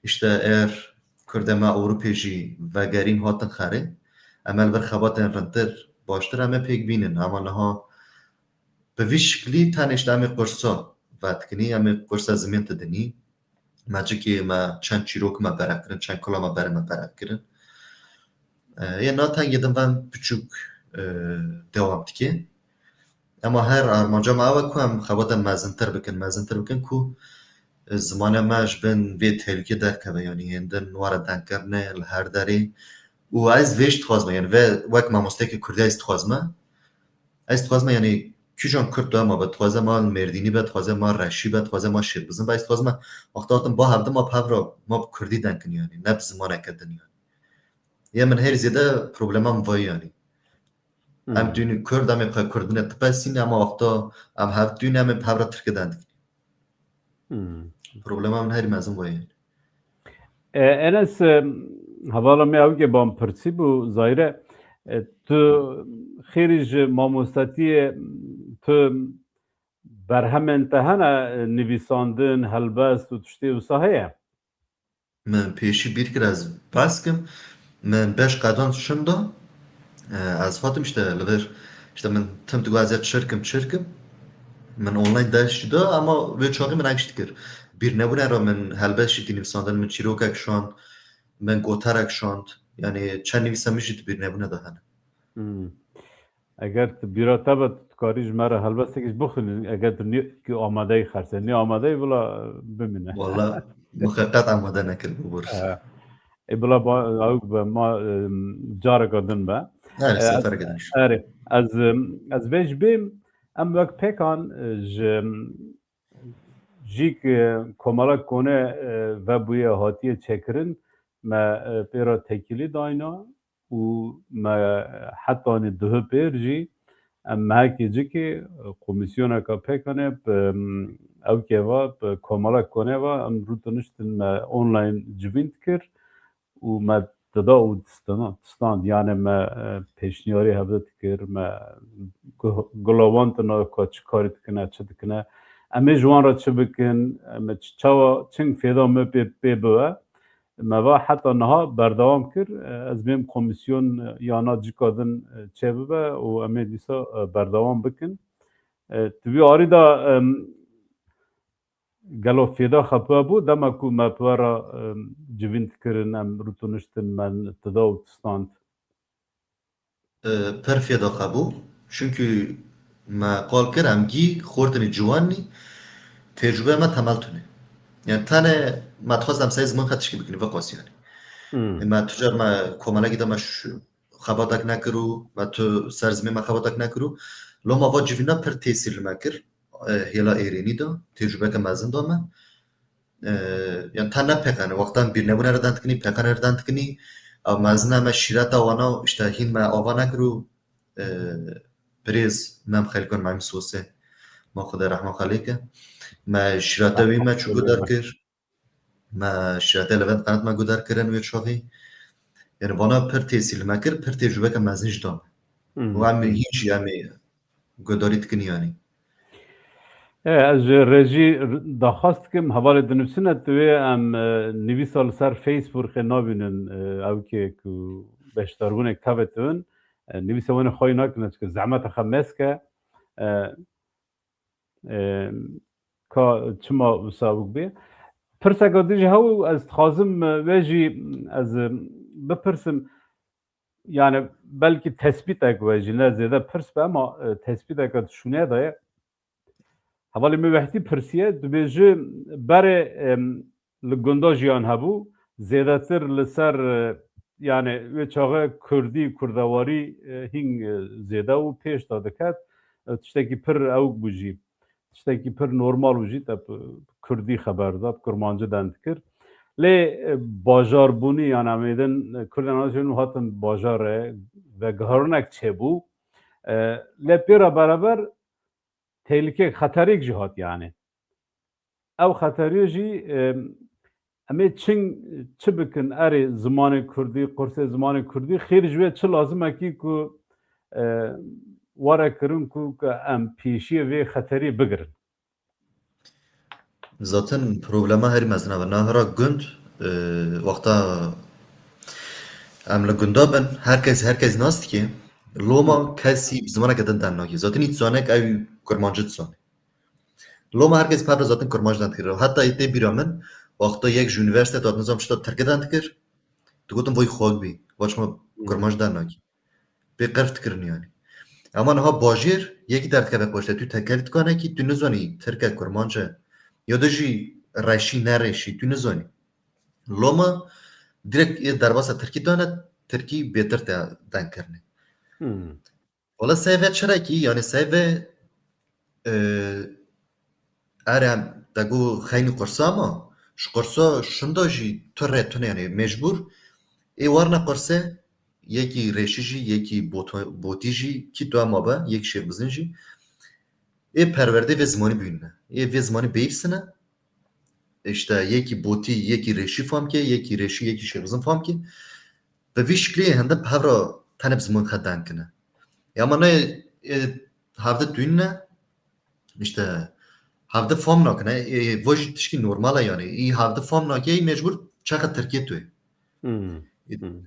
işte eğer kurdema Avrupa'yı ve gerin hatın xare emel ver xabatın rentır baştır eme pek binin ama neha به وی شکلی تنش دمی قرصا وقت کنی امی قرصا زمین تدنی مجه که ما چند چیروک ما برک کرن چند کلا ما بره ما برک کرن یه ناتن یدن ون بچوک دوام تکی اما هر آرمانجا ما اوه که هم خواهد مزنتر بکن که زمان ماش بین وی تهلکی در که یعنی هندن وارد دن کرنه لهر داری و از ویش تخوازمه یعنی وک ما مستقی کرده از تخوازمه یعنی کیجان کرد دو ما به تخوازه ما مردینی به تخوازه ما رشی به تخوازه ما شیر بزن به از تخوازمه وقتاتم با هفته ما پاورا ما کردی دن کنی یعنی نب زمانه کدن یعنی یه من هر زیاده پروبلمم وای یعنی ام دونی کرد ام بخواه کردن تپسین اما وقتا ام هفت دونی ام پاورا ترک دن پروبلمم هری مزم وای یعنی Enes havala me ew ke bam pirsî bû Zahîre tu xêrî ji mamostatiye tu berhemên te hene nivîsandin, helbest û tiştê wisa heye? من پیشی بیر کرد از باسکم من beş قدم شندا از فاتم işte من tüm tugazet çırkım من online ders da ama ve çoğu من akşit kir bir ne bu ne من helbet şiti nivsandan من çirok akşant من gotar akşant yani çen nivsamışit bir ne bu ne da hani Eger tu bîra te be tu dikarî ji me re helbestekî bixwînî eger tu nî amadeyî xerse nî amadeyî bila bimîne. valla muhakkak amade nekir bu burs. Bila ew be ma careka din be. Her sefer gidin. Erê ez vê ji bêm em wek pêkan ji jîk komela kone vebûye hatiye çêkirin me pêra tekîlî dayîna û me hetanî duhu pêr jî em mehekê cikê komîsyoneka pêkanê bi ew keva bi komela kone ve em rûtiniştin me online civîn dikir û me dida û stand yani me pêşniyarî hevde dikir me gulavandina ka çi karî dikine çi dikine em ê ji wan re çi bikin em ê çawa çing fêda me pê bibe me va heta niha berdewam kir ez bêm komîsyon yana cika din çê bibe û em ê dîsa berdewam bikin di vî arî da gelo fêda xepiya bû dema ku me pîvera civîn dikirin em rûtiniştin me dida û stand Perfê da xebû çünkü me qal kir em gî xortinê ciwanî tecrübe me temel tune yani tane me dixwazim sey ziman xe tişkî bikinî ve qasî yani me tu car me komelekî de me xebatek nekir û me tu ser zimê me xebatek nekir û lo me va civîna pir tesîr li me kir hêla êrênî da tecrübeke mezin da me yani te nepêqene wextan bîrnebûnê re dan dikinî pêqenê re dan dikinî ew mezina me şîreta wana işte hîn me ava nekir û birêz mem xelkon Memî Sosê ma Xuda rehma xwe lê ke me şîreta wî me çûbû derkir ما شهده لبند قنات ما گودار کرن وی چاوی یعنی وانا پر تحصیل ما کر پر تجربه که مزنج دام و هم هیچ یعنی گوداری تکنی یعنی از رژی دخواست کم حواله دنوسنه توی ام نویسال سر فیسبوک نابینن او که بشترگون کتابتون نویسوان خواهی نکنه که زحمت خمس که چما سابق بی پرسه دیجی هاو از خازم ویجی از بپرسم yani belki tespit ekveci ne zede pırs be ama tespit ekat şune daye havali müvehti pırsiye dibêje berê li gunda jiyan hebû zêdetir li ser yani wê çaxê Kurdî Kurdewarî hîn zêde û pêş da diket tiştekî pir ewk bû jî tiştekî pir normal bû jî te Kurdî xeber da Kurmancı den dikir lê bajarbûnî yan em ê din Kurdan hûn hatin bajarê veguherinek çêbû lê pêra beraber tehlike xeterêk jî hat yani ew xeteriye jî em ê çi bikin erê zimanê Kurdî qursê zimanê Kurdî xêr ji wê çi lazimekî ku were kirin ku em pêşiya vê xeterî bigirin zaten problema herî mezin ve nahara gund wexta em li gunda bin herkes nas dike loma kesî bi zimaneke din dem nakê zaten hiç zanek ew Kurmancı dizane loma herkes per zaten Kurmancı den dikir heta tê bîra min wexta yek ji üniversite dat nizam şita Tirkî den dikir digotin vay xwe bî waçma Kurmancı den nakî pê qerf dikirin yani ama niha bajêr yekî derdikeve xweş tu tekelî dikanekî tu nizanî Tirk e Kurmancı ya da jî reşî nereşî tu nizanî loma direkt derbasa Tirkî dane Tirkî bêtir te denkirinê wala sêve çirekî yani sêve erem te got xeynî qursa ama ji qursa şinda jî tu rê tune yani mecbûr ê warne qursê yekî rêşî jî yekî botî jî kî tu ma be yek şêvbizin jî ê perwerdê vê zimanî bîne ê vê zimanî bêhîvsine işte yekî botî yekî rêşî famke yekî rêşî yekî şêvbizin famke bi vî şikliyê hinde hevra tenê bi ziman xwe denkine ama ne hevde tûne işte hevde fam nakine vo jî tişkî normal e yani î hevde fam nake mecbûr çaxa Tirkiye tûye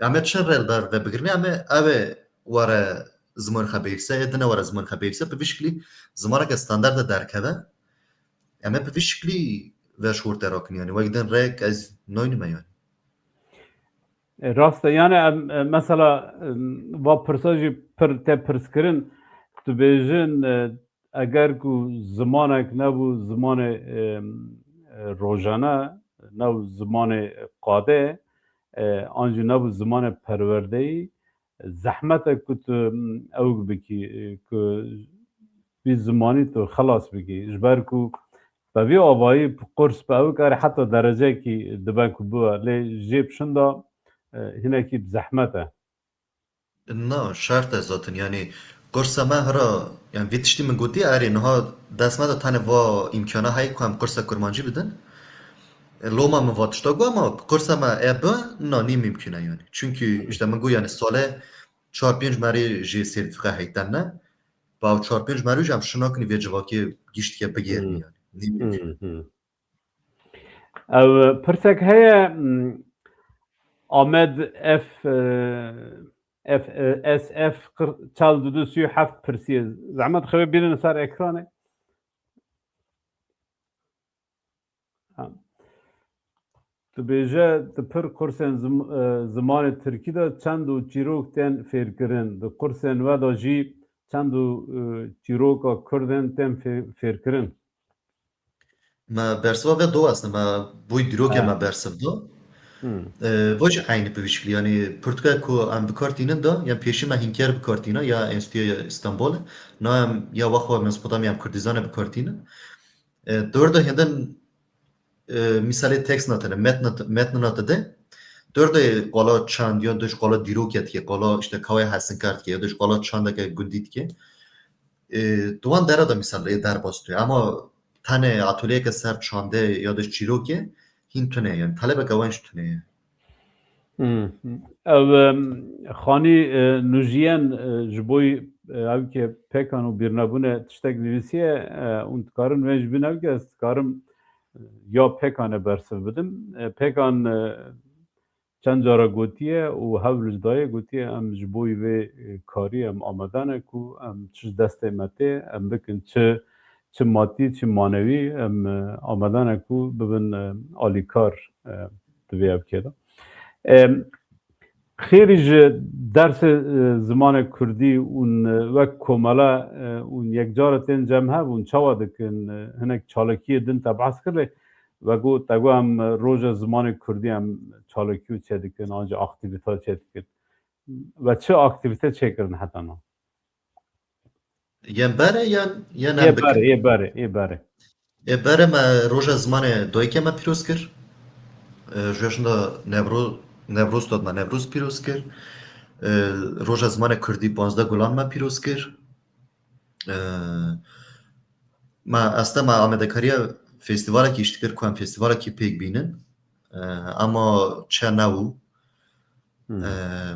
em ê çi rê ber vebigirinê em ê ew ê were ziman xwe bêhîvse dine were ziman xwe bêhîvse bi vî şiklî zimaneke standard de derkeve em ê bi vî şiklî veşhûr te rakin yani wek din rêk ez nayînime yani rast e yani mesela va pirsa jî pir te pirskirin tu bêjin eger ku zimanek nebû zimanê rojane nebû zimanê qadê an jî nebû zimanê perwerdeyî zehmetek ku tu ewk bikî ku vî zimanî tu xelas bikî ji ber ku be vî avayî qurs bi ewk erê heta derecekî dibe ku bibe lê jê pişinda hinekî zehmet e na şert e zaten yani qursa me hira yani vê tiştî min gotî erê niha dest me da tenê va îmkana heye ku em qursa Kurmancî bidin loma min va tişta got ama qursa me ê bi na nî mümkün e yani çünkü işte min got yani salê 4-5 merê jê sertîfika heyten ne bav 4-5 merê jî em şinakinî vê civakê giştike bigêrin yani nî mümkün ew pirsek heye Ahmed SF çal du sû heft pirsiye zehmet xwe bînin ser ekranê tu bêje di pir kursên zimanê Tirkî de çend û çîrok tên fêrkirin di kursên we de jî çend û çîroka Kurdên tên fêrkirin me bersiva ve do aslında me boy dîrokê me bersiv da vo jî aynı bi vî şiklî yani pirtûka ku em bikartînin da ya pêşî me hînkar bikartîne ya Enstitûya İstanbulê na em ya waxwe Mezopotamya em Kurdîzanê bikartînin dor da hêdin misalê tekst natine metn natide dor da qala çand ya diş qala dîrokê dike qala işte kawê hesinkar dike ya diş qala çandeke gundî dike duwan dera da misal derbas diyor ama tane atölyeke ser çande ya da çîrokê هین تونه یعنی طلب گوانش تونه او خانی نوجیان جبوی او که پیکان و بیرنبونه تشتک نویسیه اون تکارن ویج بینو که از تکارم یا پیکان برسل بدم پیکان چند جارا گوتیه و هولش دایه گوتیه ام جبوی و کاری ام آمدانه کو ام چه دسته مته ام بکن چه مادی چه مانوی ام آمدانه کو ببین آلیکار دوی اب که خیریج درس زمان کردی اون وقت کمالا اون یک جارتین جمعه اون چوا دکن هنک چالکی دن تبعث کرده و گو هم روز زمان کردی هم چالکیو چه دکن آنجا اکتیویتا چه دکن و چه اکتیویته چه کردن حتی نا یه بره یا نه بکن یه بره ما روز زمان دوی که ما پیروز کرد جوشنده نوروز داد ما نوروز پیروز کرد روز زمان کردی 15 گلان ما پیروز کرد ما اصلا ما آمده کاریا فستیوالی که اشتکر کنم فستیوالی که پیک بینن اما چه نو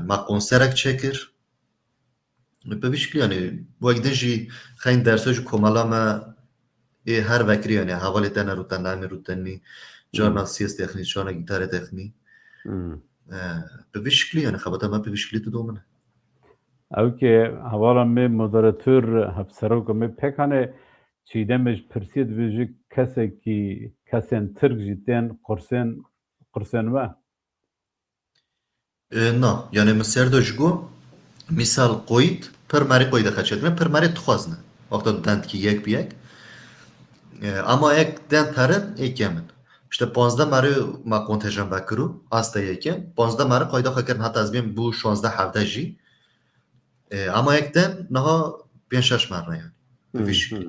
ما کنسرک چکر به بیشکلی یعنی وقتی خیلی درسش کاملا ما هر وکری یعنی حوالی تنه رو تنه می رو تنی جانا سیاس تکنی جانا گیتار تکنی به بیشکلی یعنی خبرت ما به بیشکلی تو دومنه او که حوالا می مدراتور هفسرو که می پکانه چیدمش پرسید ویژه کسی ترک جیتن قرسن و نه یعنی مسیر دوشگو مثال قوید پر ماری قوید خدشت من پر ماری تخوازنه وقتا دند که یک بیک اما یک دند ترن یک یمن işte 15 ماری ما کنتجن بکرو آستا یکم 15 ماری قایدا خکرن حتی از بیم بو 16 17 جی اما یک دن نه 5-6 ماری yani بفیشکی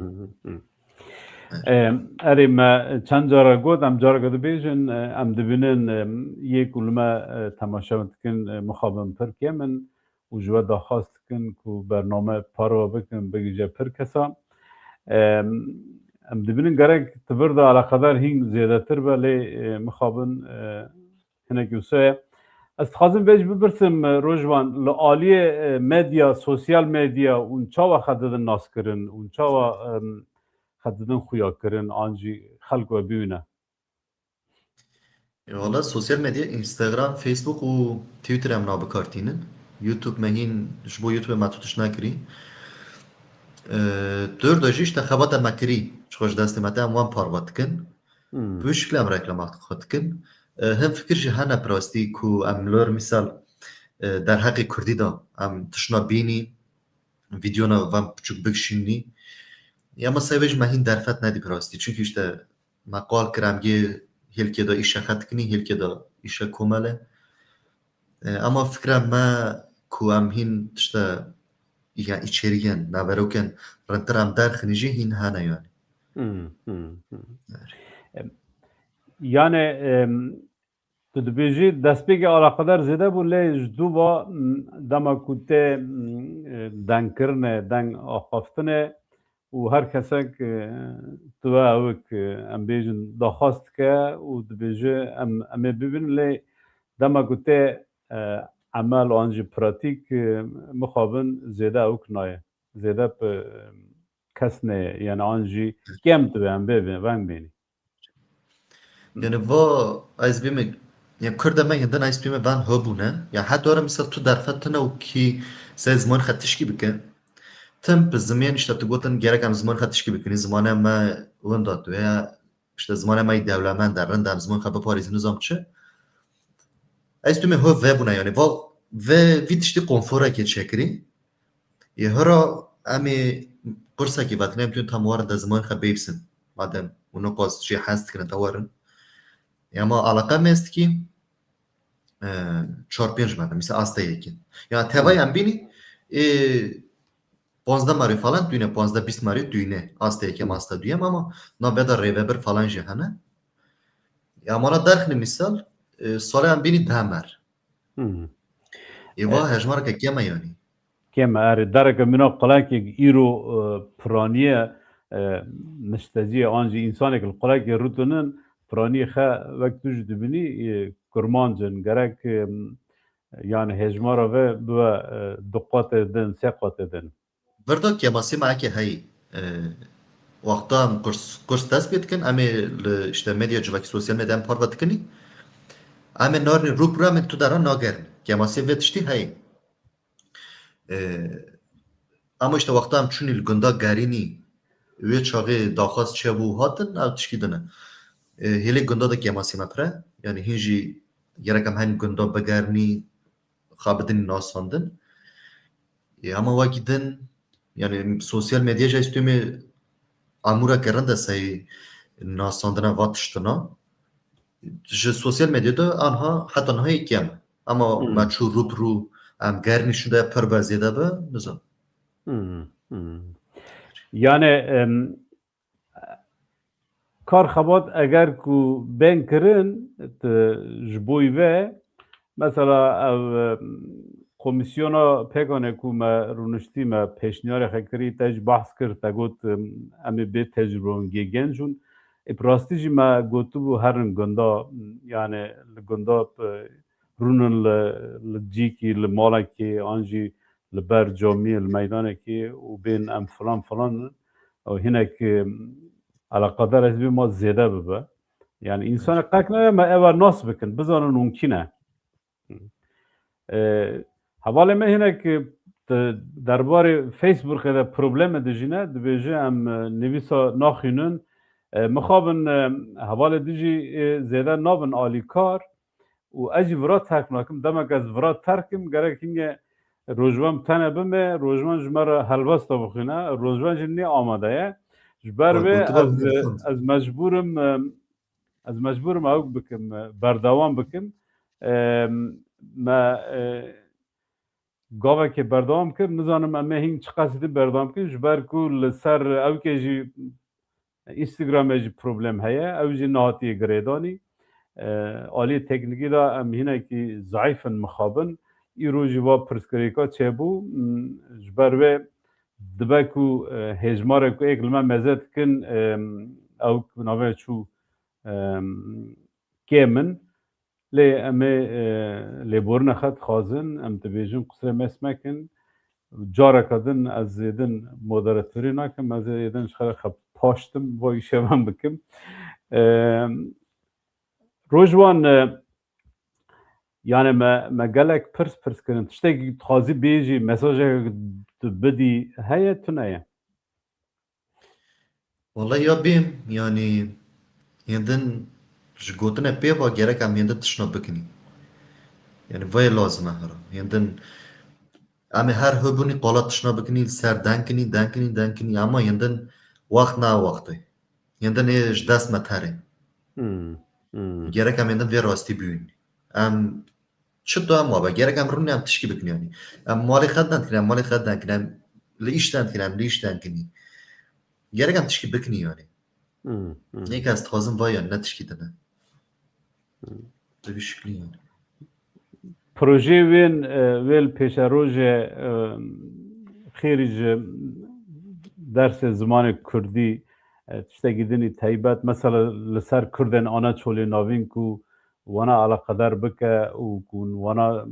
اری ما چند جارا گود ام جارا گود بیجن ام دبینن یک علما تماشا کن مخابم پر که من و جوا دخواست کن که برنامه پارو بکن بگیجه پر کسا ام دبینن گرگ تبرد علا قدر هین زیاده تر ولی مخابن هنگی وسایه از خازم بیج ببرسم روجوان لعالی مدیا سوسیال مدیا اون چا وقت دادن ناس کرن اون چا خددن خویا کرن آنجی خلق و بیونه والا سوسیال مدیا اینستاگرام فیسبوک و تویتر هم نابکارتینن یوتیوب مهین جبو یوتیوب ما توتش نکری دور داجیش تخبات مکری چخوش دست مته هم وان پاروات کن بوشکل هم رکلامات خود کن هم فکر جهانه پراستی کو املور مثال در حق کردی دا ام تشنا بینی ویدیونا وان بچوک بکشینی یا ما سایوش مهین درفت ندی پراستی چونکه işte مقال کرمگی هلکی دا ایشه خط کنی هلکی دا ایشه کومله اما فکرم ما کو ام هین işte yani içerigen naveroken rantaram derkhinici hin hana yani yani تو دبیجی دست بیگه علاقدار زیده بود لیج دو با دما کوته دنگ کرنه دنگ آخافتنه و هر کسی که تو اوک ام بیجن دخواست که و دبیجی ام ببین لی دما کوته عمل آنجی پراتیک مخابن زیده اوک نایه زیده کس نه یعنی آنجی کم تو ام ببین ونگ بینی yani va az bime yani kurda men yandan az bime van habune ya hatta ara misal tu derfatna o ki se zaman khatishki bike tam bi zaman işte tu gotan gerek am zaman khatishki bikini zamana ma wanda tu ya işte zamana ma devlemen der randam zaman khaba parizin nizamçı az bime ho ve buna yani va ve vit işte konfora geçekri ya hara ami قرصه که وقتی نمیتونی تا موارد در زمان خب بیبسن مادم اونو قاس چی هست کنن تاورن یا ما علاقه است که 4-5 مره مثل آسته یکین یا تبایی هم بینی 15 ماری falan düğüne 15-20 mari düğüne آسته یکیم آسته دویم اما نابدا ریوبر falan جهنه یا مانا درخنی مثال ساله هم بینی 10 مر ایوا هجمار که کیما یعنی كما اري درجه من القلاك ايرو برانيه نشتجي انجي انسانك القلاك روتنن فرانی خه وقت دوش دبینی کرمانجن گرک yani hejmara ve bu dikkat edin, sekat edin. بردا کماسی ما که هی وقتا هم کورس دست بید کن امی اشته مدیا جواکی سوسیال مدیا هم پاروت کنی امی نارنی روپ را من تو دارن ناگرن کماسی ویدشتی هی اما اشته وقتا هم چونی لگندا گرینی وی چاقی داخواست چه بو هاتن او تشکی دنه هیلی گندا دا کماسی مپره یعنی هنجی گرکم هن گندا بگرنی خوابدنی ناساندن اما واکی دن yani sosyal medya üstüme amura keren de say nasandına vatıştına. Sosyal medyada anha hatta nahi ikem. Ama maçu rubru am garnişinde pervazede be nizam. Yani kar xabat eğer ku ben kirin jboy ve mesela komisyona pekane ku me runişti me peşniyar xekiri tej bahs kir te got emi be tecrübon gegenjun prasti jî me gotu bu herin gunda yani li gunda runun li cîkî li malekî an jî li ber camiyê li meydanekî û bên em falan ew hinek alaqadar ez bê ma zêde bibe yani insana qek nebe me eva nas bikin bizanin mumkîn e hevalê me hinek derbarê Facebookê de problemê dijîne dibêje em nivîsa naxwînin mixabin hevalê dijî zêde nabin alîkar û ez jî vira terk nakim demek ez vira terkim gerek hinge rojvan tene bime rojvan ji me re helbesta bixwîne rojvan jî nê amade ye ji ber vê ez mecbûrim ew bikim berdewam bikim me gavekê berdewam kir nizanim em ê hîn çi qesidî berdewam bikin ji ber ku li ser ewkê jî Instagramê jî problem heye ew jî nehatiye girêdanî aliyê teknîkî de em hinekî zayıfin mixabin îro jî va pirsgirêka çêbû ji ber vê dibe ku hêjmarek ku êk li me meze dikin ew navê çû kê min lê em ê lêborîna xwe dixwazin em dibêjin qusrê mes mekin careka din ez êdin moderatörî nakim ez êdin ji xwe re paştim vay şevan bikim rojwan yani me gelek pirs kirin tiştekî dixwazî bêjî mesajek bidî heye tune ye Vallahi ya bêm yani hêndin ji gotinê pêva gerek em hêndin tişna bikinî. Yani vay lazım e hera. Hêndin em ê her hibûnî qala tişna bikinî ser denkinî ama hêndin wext na wextê. Hêndin ê ji dest me terê. Gerek em hêndin vê rastî bûyîn. Em çi da em wabe gerek em rûnê em tişkî bikin yani. Em malê xwe denkin em li îş denkinî. Gerek em tişkî bikinî yani. Nêk ez dixwazim vay yani ne tişkî dine. Bi şiklî yani. Proje wên wêl pêşerojê xêrî ji dersê zimanê Kurdî tiştekî dinî taybet mesela li ser Kurdên Anaçolê navîn ku wana alaqedar bike û ku wana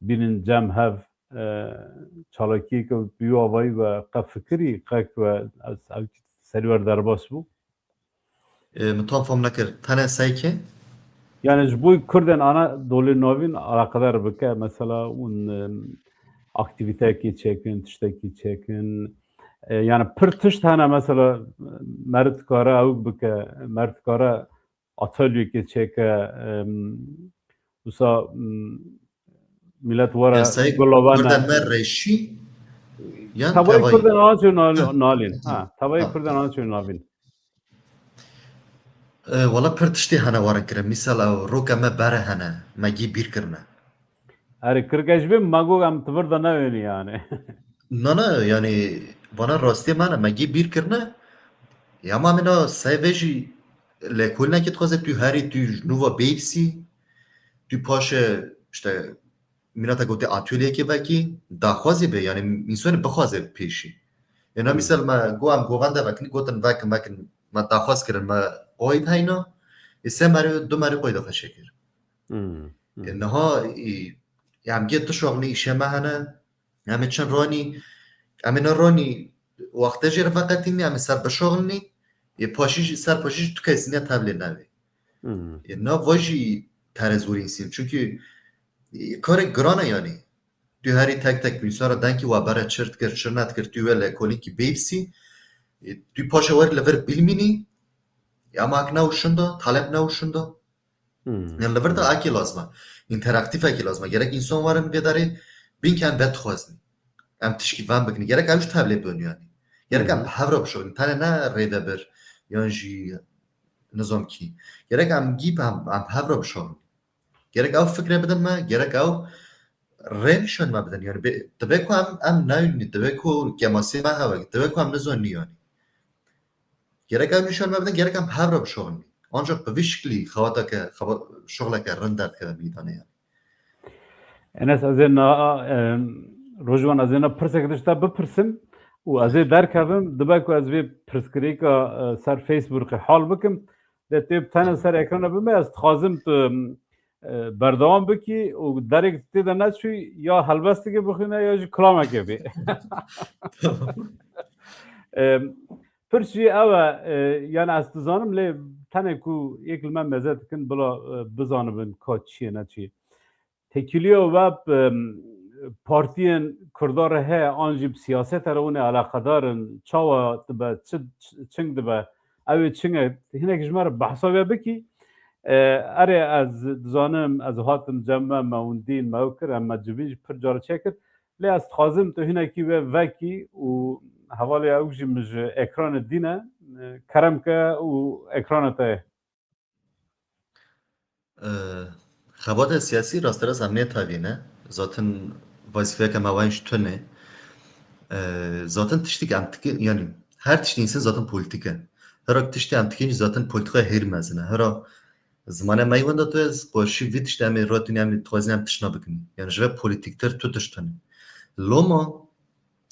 bînin cem hev çalakiyek bî avayî ve qe fikirî qek ve serî wer derbas bû Min tam fam nekir tene seyke yani ji bo Kurdên Anadolê navîn alaqedar bike mesela ûn aktivîtekê çêkin tiştekî çêkin yani pir tişt hene mesela mer dikare ew bike mer dikare atölyekê çêke wisa millet were Kurden me reşî yan tevayê Kurdên Anaçolê nalîn tevayê Kurdên Anaçolê navîn Wala pir tiştê hene warin kirin misal ew roka me bere hene me gî bîr kirine. Erê kirke ji vê me got em tivir de newênî yani Ne yani bana rastî me ne me gî bîr kirine ya ma min a seyvê jî lêkolînekê dixwaze tu herî tu ji nûva bêhîsî tu paşê işte milata gote atölyekê vekî daxwazê be yani însanê bixwaze pêşî. Misal me got em govende vekinî gotin vekin me daxwaz kirin me ayîd heyna سه مری دو مری قوی دخل شکر نها یم گیت تو شغلی ایشه مهنه همه چند رانی همه رانی وقتی جر فقط اینی همه سر به شغل نی یه پاشیش سر پاشیش تو کسی نه تبلیغ نوی نه واجی ترزوری اینسیم چونکه کار گرانه یعنی تو هری تک تک میسارا دنکی و برای چرت کرد چرنت کرد توی لکولی که بیبسی توی پاشه وری لور بیلمینی یا ما اک نوشنده طالب نوشنده yani لور da اکی لازمه interaktif اکی لازمه gerek insan varım vedari bin kan bet خوازنی ام تشکی وام بکنی gerek اوش تبلیغ بنیانی gerek ام هفرا بشون تنه نه ریده بر یانجی نظام کی gerek ام گیب ام هفرا بشون gerek او فکر بدن ما gerek او رنشون ما بدن yani تبکو ام ناینی تبکو کماسی ما هوا تبکو ام نزون نیانی gerek او نشون ما بدن gerek ام هفرا بشون ancak به ویشکلی خواهد که شغل که رندت که میدانه yani. انس از این روزوان از این پرسه کدشتا بپرسم و از این در کردم دبای که از وی پرسکری که سر فیسبوک حال بکم ده تیب تنه سر اکران بمه از خازم تو بردوام بکی و در یک تیده نشوی یا حلبستی که بخونه یا جی کلامه که بی پرچی اوه یعنی از تزانم لی تنه که یک لمن مزد کن بلا بزانم که چیه نه چیه تکیلیو و پارتیان کردار ها آنجیب سیاست رونه علاقه دارن چاوا دبا چنگ دبا اوی چنگ هنه کشمار بحثا بکی اره از زانم از هاتم جمع موندین موکر اما جبیج پر جار چکر لی از خازم تو هنه کی وکی و حوالی اوجی مج اکران دینه کرم که و اکران تای خبات سیاسی راسترس امنیت تاوینه zaten vazifeye که موانش تونه zaten tiştik amtiki yani her tişti insan zaten politike her tişti amtiki zaten politika her mezene her zamane mayvanda to ez boşi vit işte ame rotini ame twazinem tişna bikini yani jve politikter tu tiştane loma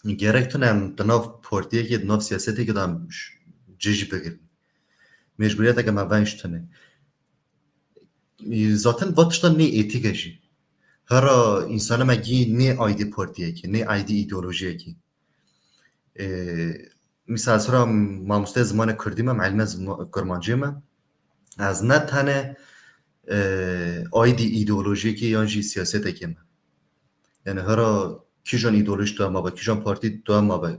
gerek tunem danav partiye ki danav siyasete ki dam cici begir mecburiyete که موانش تونه zaten vatışta ne etik eşi هر انسان مگی نه ایده پارتیه که نه ایده ایدئولوژیه که مثلا سرا ما مست زمان کردی ما معلم کرمانجی ما از نه تنه ایده ایدئولوژی که یا جی سیاست که ما یعنی هر کیجان ایدئولوژی تو ما با کیجان پارتی تو ما با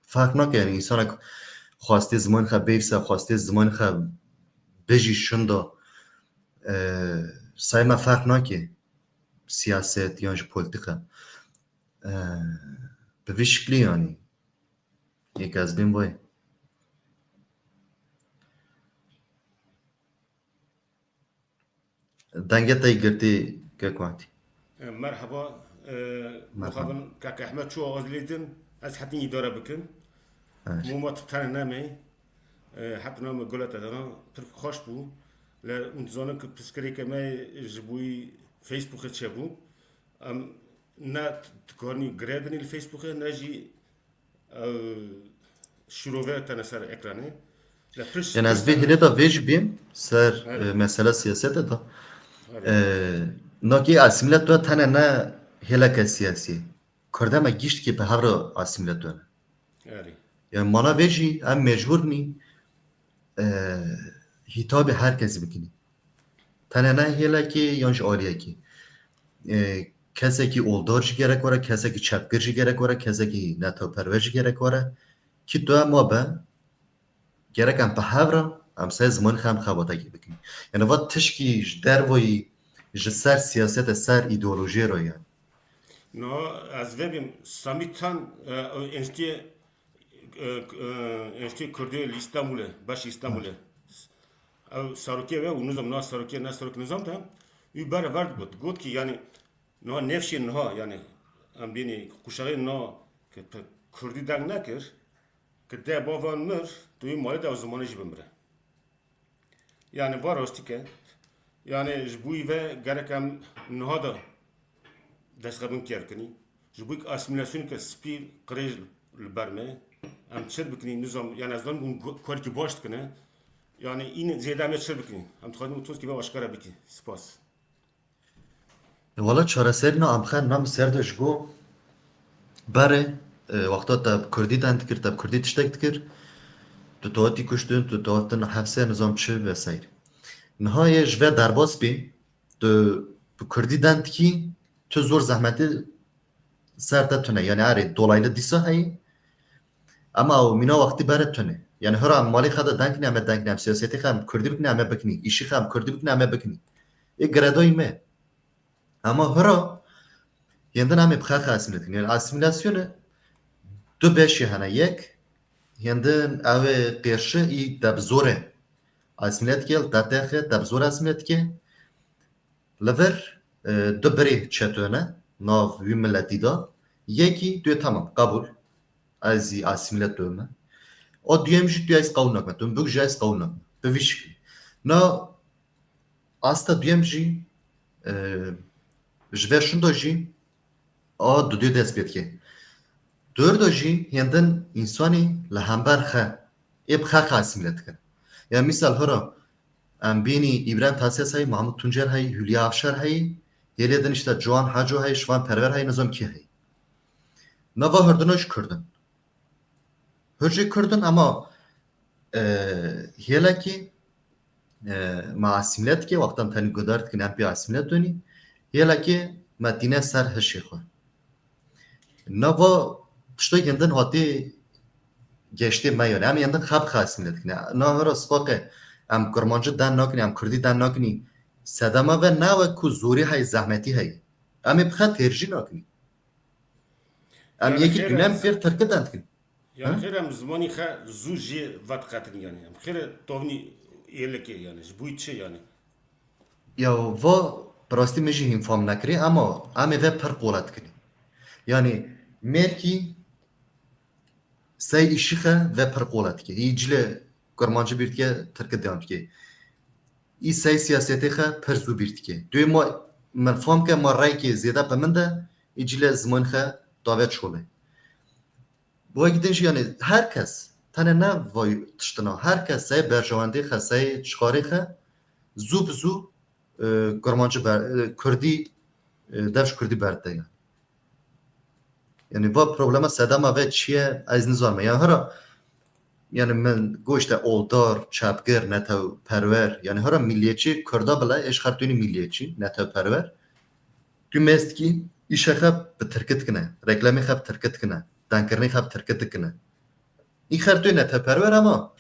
فرق نکنه یعنی انسان خواسته زمان خب بیفسه خواسته زمان خب بجی شنده سعی ما فرق نکنه siyaset yani politika به ویشکلی yani یک از بین بای دنگت ای گرتی که کوانتی مرحبا مخابن كاك احمد شو غزليدن از حتى يدور بكن مو ما تبتان نامي حتى نام قلت انا ترك خوش بو لا انتظانك بسكري كما جبوي فيسبوك تشابو نا تكوني جرادني الفيسبوك ناجي شروفات انا سر اكراني yani az bir hele da vej bim ser mesela siyasete da naki asimilat da tane ne helaka siyasi kurda ma gisht ki be havra asimilat da yani mana veji am mecbur ni hitabı herkes bikini tane ne helaki yanj aliye ki کسی که اولدارش گرک وره کسی که چپگرش گرک وره کسی که نتا پروش گرک وره که دو ما به گرک هم به هفره هم سه زمان خم خواته گی بکنی یعنی وقت تشکی در وی جسر سیاست سر ایدئولوژی رو یعنی نه از وبیم سامیتان انشتی کردی استانبوله باش استانبوله او ساروکیه و نظام نه ساروکیه نه ساروک نظام تا ای بار ورد بود گفت که یعنی نه نفشی نه یعنی ام بینی کشاری نه که کردی دنگ نکر که ده باوان مر توی مال ده زمانی جی بمره یعنی بار هستی که یعنی جبوی و گرکم نه دا دست قبول کنی جبوی اسیمیلاسیون که سپیر قریج البرمه ام چه بکنی نظام یعنی از دان کاری که باشت کنه yani این زیاده می چر بکنی هم تخواهیم توز که با اشکاره بکی سپاس والا چاره سر نه امخان نام سردش گو بره وقتا تب کردی دند کرد تب کردی تشتکت کرد تو تواتی کشتن تو تواتن حفظه نظام چه وسایر نهایه جوه درباس بی تو کردی دند کی تو زور زحمتی سرده تونه یعنی آره dolaylı دیسا هایی اما او مینا وقتی بره تونه یعنی هر هم مالی خدا دنگ نمه دنگ نم سیاستی خام کردی بکنی همه بکنی ایشی خام کردی بکنی همه بکنی یک گردایی مه اما هر یندن همه بخاخ اسیمیلت یعنی اسیمیلاسیونه دو beşi hene yek yendin ev qirşi î debzore asimilet ke datexe debzor asimilet ke li vir du birê çetone nav wî milletî da yekî tu yê tamam qabûl ez jî asimilet dime o duyem jî tu ez qewûl nakim tu bik ji ez qewûl nakim bi vî şiklî na asta duyem jî ji ver şindo jî a du dê dest pê dike Dördü jî yendin însanî li hember xe ê bi xexa asîmîle dikin. Ya misal hira em bînî İbrahim Tatlıses heye, Mahmud Tuncer heye, Hülya Avşar heye, yê din işte Ciwan Haco heye, Şivan Perver heye, nizam kî heye. Nava hirdina ji Kurdin. Hir jî Kurdin ama hêlekî me asîmîle dike wextan tenê gudar dikin em pê asîmîle donî hêlekî me tîne ser hişê xwe. Nava tiştê yendin hatî geçti me yani em yendin xeb asîmîle dikin. Na hira spaqe em Kurmancı den nakin em Kurdî den nakinî sedema ve nawe ku zorî heye zehmetî heye. Em ê bi xe têrjî nakinî. Em Yani yekî xêr dunem ez- fêr tirki den dikin. yani xêr em zimanî xe zû jê vet qetin yani em xêr tovnî êlekê yani ji bûyî çi yani Ya va rastî me jî hînfam nekirî ama em ê ve pir qola dikinî. Yani mêrkî sey îşî xe ve pir qola dike. Î cile Kurmancı bir dike tirki devam dike. Î sey siyasetê xe pir zû bir dike. Duyê ma min fam ke ma rayekê zêde bi min de î cile ziman xe davet şole. Bu gidin jî yani herkes tane ne vay tiştina herkes sey berjewendê xe sey çixarê xe zû bi zû Kurmancı Kurdî dev ji Kurdî berde yani. Yani va problema sedema ve çiye ez nizanme. Yani hera yani min goşte oldar, çapgir, netev perver. Yani hera milliyetçi Kurda bile eş xartuni milliyetçi, netev perver. Tu mestki işe xeb bi tirkit kine, reklamê xeb tirkit kine, dankirnê xeb tirkit kine. İ xartuni netev perver ama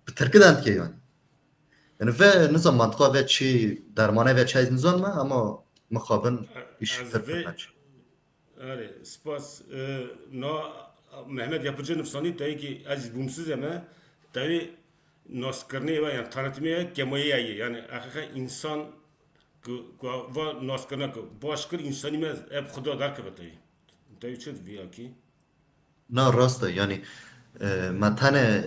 bi tirkit dike yani. Yani ve nizam mantıqa ve çi dermane ve çi ez nizanme ama mixabin iş Ez tirkit vê neçi. Arê spas na Mehmet Yapıcı nifsanî tayê ki ez bûmsiz eme tayê naskirnê ve yani tanıtmaya kemayê ye yani axixe insan ku va naskirna ku başkir insanî me ev xuda dar keve tayê tayê çi vîya kî Na rast e yani me tane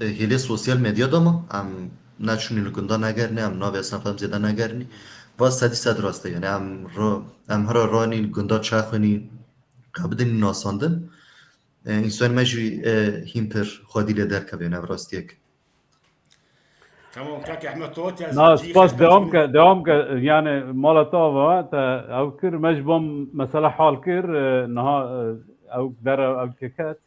hêlê sosyal medyada mı em neçûnî li gunda negerîne em navê esnafan zêde negerînî va sedî sed rast e yani em hira ranî li gunda çaxwînî qebidinî nasandin însanî me jî hîn pir xwedî lê derkeve ev rastiyek. Tamam kaki Ahmet Toğat ya Na spas devam ke yani Malatava te ew kir me ji bom mesela hal kir niha ew dere ew keket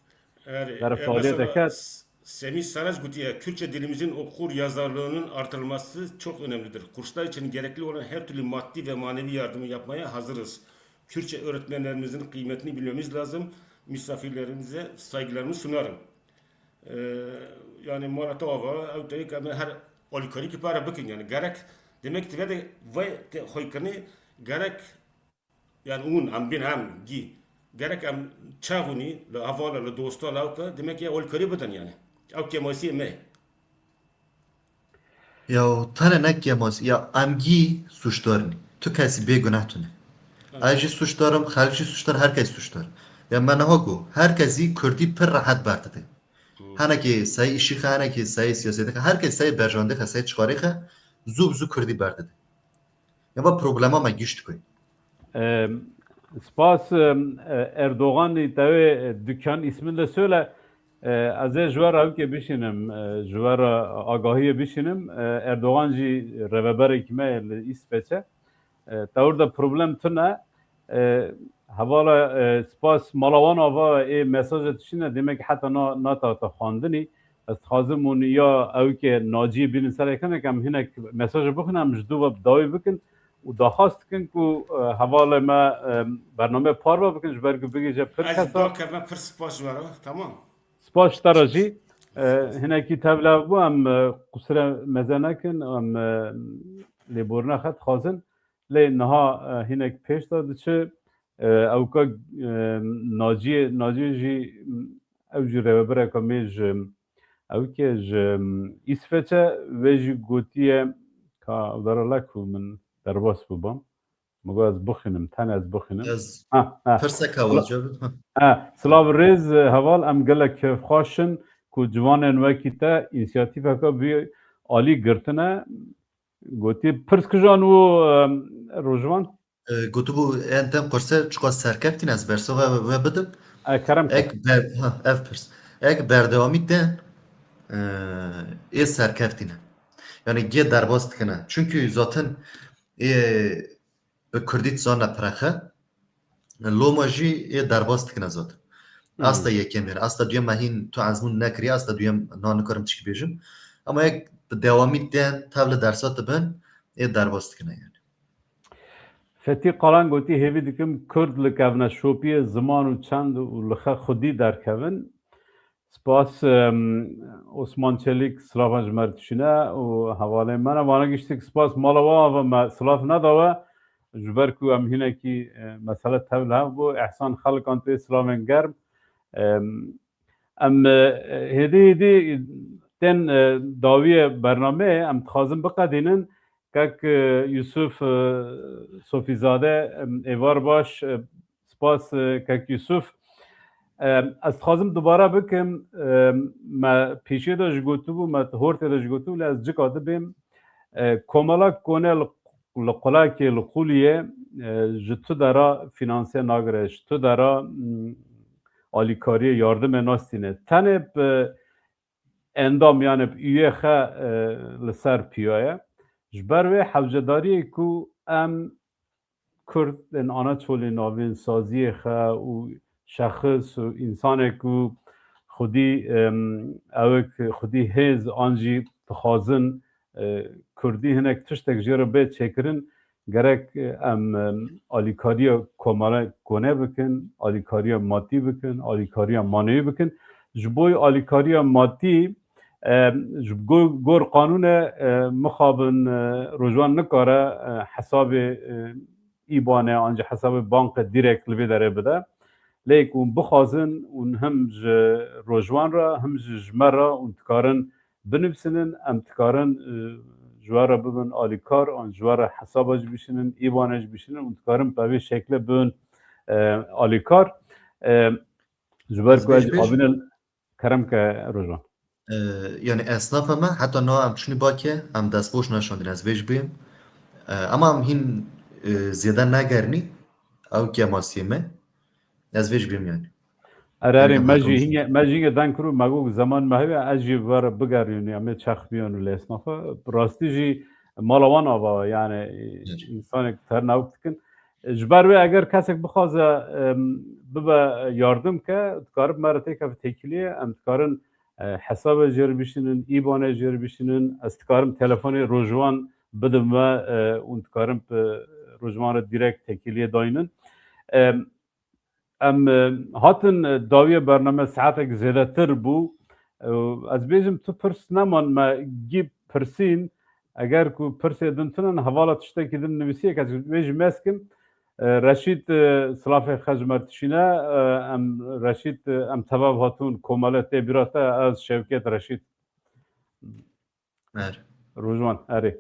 dere faaliyet eket. Semih Saraç Guti'ye Kürtçe dilimizin okur yazarlığının artırılması çok önemlidir. Kurslar için gerekli olan her türlü maddi ve manevi yardımı yapmaya hazırız. Kürtçe öğretmenlerimizin kıymetini bilmemiz lazım. Misafirlerimize saygılarımı sunarım. Yani Malatava, Avtayık ama her olikari ki para bakın yani gerek demek ki de vay te hoykani gerek yani un am bin am gi gerek am çavuni la havala la dosta la demek ya olikari batan yani. Av kemasi me. Ya tane ne kemas ya em gî suçdarî tu kesî bêguneh tune. Ez jî suçdarim, xelk jî suçdar, herkes suçdar. Ya me niha got herkesî Kurdî pir rehet berdide. Henekê sey îşî xe, henekê sey siyasetê xe, herkes sey berjandê xe, sey çixarê xe zû bi zû Kurdî berdide. Ya va problema me gîş dikoy. Spas Erdoğan tevê dükkan ismini de söyle از جوار او که بشینم جوار آگاهی بشینم اردوغان جی رهبر کمه ایسپچه تاور دا پروبلم تنه حوالا سپاس مالوان آوا ای مساج تشینه دیمه که حتی نا تا خواندنی از خازمون یا او که ناجی بین سر کنه کم هنک مساج بخونم جدو و داوی بکن و داخواست کن که حوالا ما برنامه پاروا بکن جبر که بگی جا پر از کسا دا کردن پر سپاس جوارا تمام سپاس تراجی هنکی تبلا بو ام قصر مزنه کن ام لیبورنا خط خازن لی نها هنک پیش داد چه او که ناجی جی او جی رهبر کمیج او که ایسفچه و جی گوتیه که درالکو من درباس بودم مگو از بخینم تن از بخینم از پرسه کواز جابت سلاو ریز حوال ام گلک خواشن که جوانن وکی تا اینسیاتیف که بی آلی گرتنه گوتی پرس کجان و روجوان گوتو بو انتم قرصه چقدر سرکفتین از برسا و بدم کرم اک اف پرس اک بردوامی دن ای سرکفتینه yani gê derbas dikine. Çünkü zaten bi Kurdî zana prexe loma jî ê derbas dikine zaten. Asta yekem yani. Asta duyem hîn tu ezmûn nekiriye, asta duyem na nikarim tişkî bêjim. Ama yek bi dewamî tên tev li dersat dibin ê derbas dikine yani. Fetî qalan gotî hêvî dikim Kurd li kevne şopiyê ziman û çend û li xwe xwedî derkevin. Spas Osman Çelik silavan ji me tişîne û hevalên me ne vana giştik spas mala ava me silav nedawe ji ber ku em hinekî mesele tev li hev bû ehsan xelkan tê silavên germ em hêdî tên dawiyê bernameyê em dixwazin biqedînin kek Yusuf Sofîzade êvar baş spas kek Yusuf ez dixwazim dubare bikim me pêşê de ji gotibû me hortê de ji gotibû lê ez cika dibêm komela kone li qulayekê li Qûliyê ji tu dera fînanse nagire ji tu dera alîkariyê yardimê nastîne tenê endam yani üyê xe li ser piyoye ji ber vê hewcedariyê ku em Kurdên Anaçolê navên saziyê xe û şexs û însanek ku xwedî ewek xwedî hêz an jî dixwazin Kurdî hinek tiştek jê re bê çêkirin gerek em alîkariya komara kone bikin, alîkariya matî bikin, alîkariya manewî bikin. Ji bo alîkariya matî ji gor qanûne mixabin rojwan nikare hesabê îbanê an jî hesabê banka direkt li vê derê bide. Lêk hûn bixwazin û him ji rojwan re him ji me re hûn dikarin binivîsinin em dikarin ji we re bibin alîkar an ji we re hesaba jî bişînin îbanê jî bişînin û dikarin bi vê şekle bibin alîkar ji ber ku ez avîne keremke rojwan yani esnafa me heta na em çûnî bakê em destpoş neşandin ez vê ji bêm ama em hîn zêde negernî ew kemasiyê me ez vê ji bêm yani. Erê me jî hinge den kir û me got zeman me heye ez jî were bigerînî em ê çexbiyan û lê esnafa rastî jî mala wan ava yani însanek ter nawk dikin ji ber wê eger kesek bixwaze bibe yardim ke dikarin me re têkeve têkiliyê em dikarin hesabê jê re bişînin îbanê jê re bişînin ez dikarim telefonê rojwan bidim me û dikarim rojwan re direkt têkiliyê dayînin em hatin dawiya bername saetek zêdetir bû ez bêjim tu pirs neman me gî pirsîn eger ku pirsê din tune hevala tiştekî din nivîsiyek ez wê jî meskim Reşîd silafê xwe ji me tişîne em Reşîd em tevav hatûn komele tê bîra te ez Şevket Reşîd rojwan erê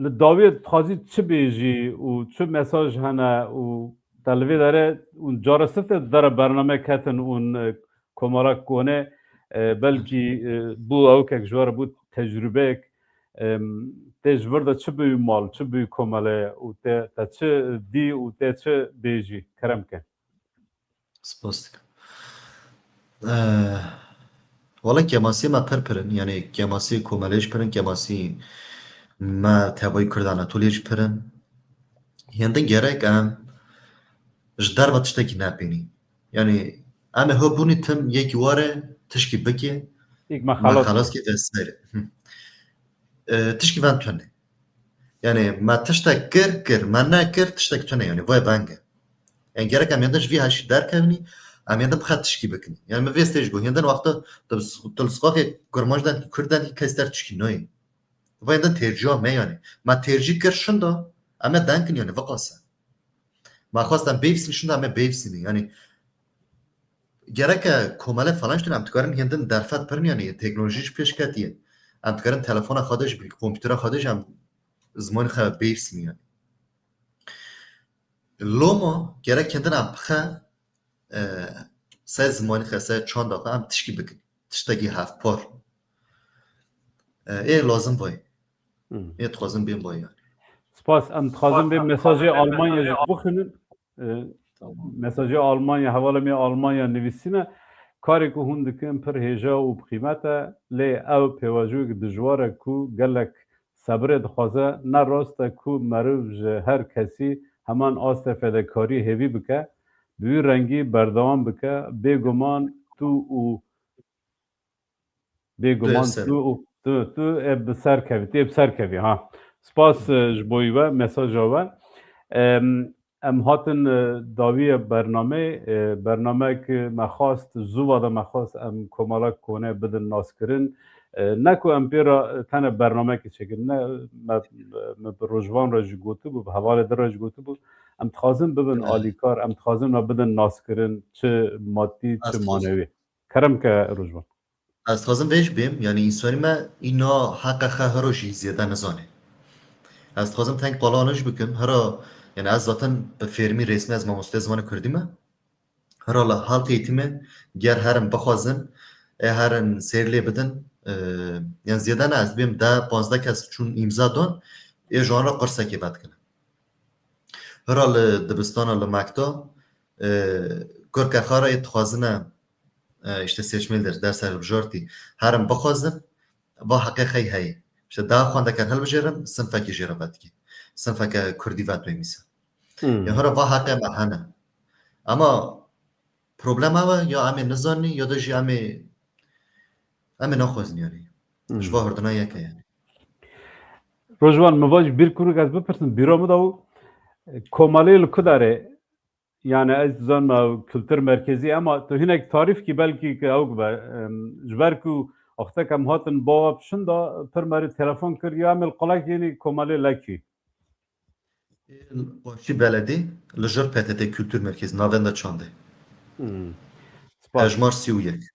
li dawiyê dixwazî çi bêjî û çi mesaj hene û te li vê derê û cara sirtê dere bername ketin û komara kone belkî bû ewkek ji we re bû tecrübeyek tê ji vir de çi bûyî mal çi bûyî komele û te çi dî û te çi bêjî kerem ke Spas dikim. والا کماسی ما پرن یعنی کماسی کوملش پرن کماسی ما تبای کردانه تولیش پرن هندن gerek ji derve tiştekî nepênî. Yani em ê hebûnî tim yekî were tişkî bike یک me مخلص xelas kê vesaire. Tişkî ven tune. Yani me tiştek kir me nekir tiştek tune yani vay benge. Yani gerek em hêndin ji vî heşî derkevînî em hêndin bixwe tişkî bikinî. Yani me vê stêj got hêndin wexta tu li Sqafê kurmaş de Kurd de kes der tişkî nayê. Vay hêndin têrciya me yani. Me têrcî kir şinda em ê denkin yani veqase. Me xwastem bêvîsîn şinda em ê bêvîsînî yani gerek komele falan ştun em dikarin hêndin derfet pirin yani teknolojî ji pêş ketiye. Em dikarin telefona xwe de ji kompîtera xwe de ji em zimanê xwe bêvîsîn yani. Loma gerek hêndin em bixe se zimanê xwe se çanda xwe em tişkî bikin. Tiştekî hevpar. Ê lazim vay. Ê dixwazim bêm vay yani. سپاس ام تخازم به مساج آلمانیا جد بخونن مساج آلمانیا حواله می آلمانیا نویسینه کاری که هون دکن پر هجا و بقیمته لی او پیواجوی دجواره کو گلک صبر دخوازه نه راسته کو مروف هر کسی همان آست فدکاری هیوی بکه دوی رنگی بردوام بکه بگمان تو و بگمان تو بسر کوی ها سپاس جبوی و مساج آور ام هاتن داوی برنامه که مخواست زواده مخواست ام کمالک کنه بدن ناس کرن نکو ام پیرا تن برنامه که چکن نه روجوان را جگوتو بو حواله در را جگوتو بو ام تخازم ببن آلیکار ام تخازم را بدن ناس کرن چه مادی چه مانوی کرم که روجوان از تخوازم ویش بیم یعنی اینسانی ما اینا حق خواهروشی زیاده نزانه از تخوازم تنگ قلانش بکن هرا yani az zaten fermi resmi az mamoste zamanı kurdime. Herhala halk eğitimi ger herin bixwazin herin serlê bidin yani zêde ne ez bêm de 15 kes çûn îmza dan jan ra qirsekê vedikine. Hera li dibistana li Mekda Kurkexarayê dixwazine işte seçmelidir derser bijartî herin bixwazin va heqê xey heye. İşte daha xwendekar hilbijêrin sinfekê jê re vedikê. Sinfeke Kurdî vedbêmîse. Ya hera va heqê me hene. Ama problem ama ya em ê nizanî ya da jî em ê naxwazin yani. Ji va hirdina yeke yani. روجوان مواج bir kuruk az bipirsin bîramı da o komalê li ku dere yani ez zanma kültür merkezi ama tu hinek tarif ki belki ki ew be ji ber ku axtek em hatin bava pişin da pir merî telefon kir ya em qulak yeni komalê lekî Başî beledê li jir PTT Kültür Merkezi navenda çandê. Spas Hejmar 31.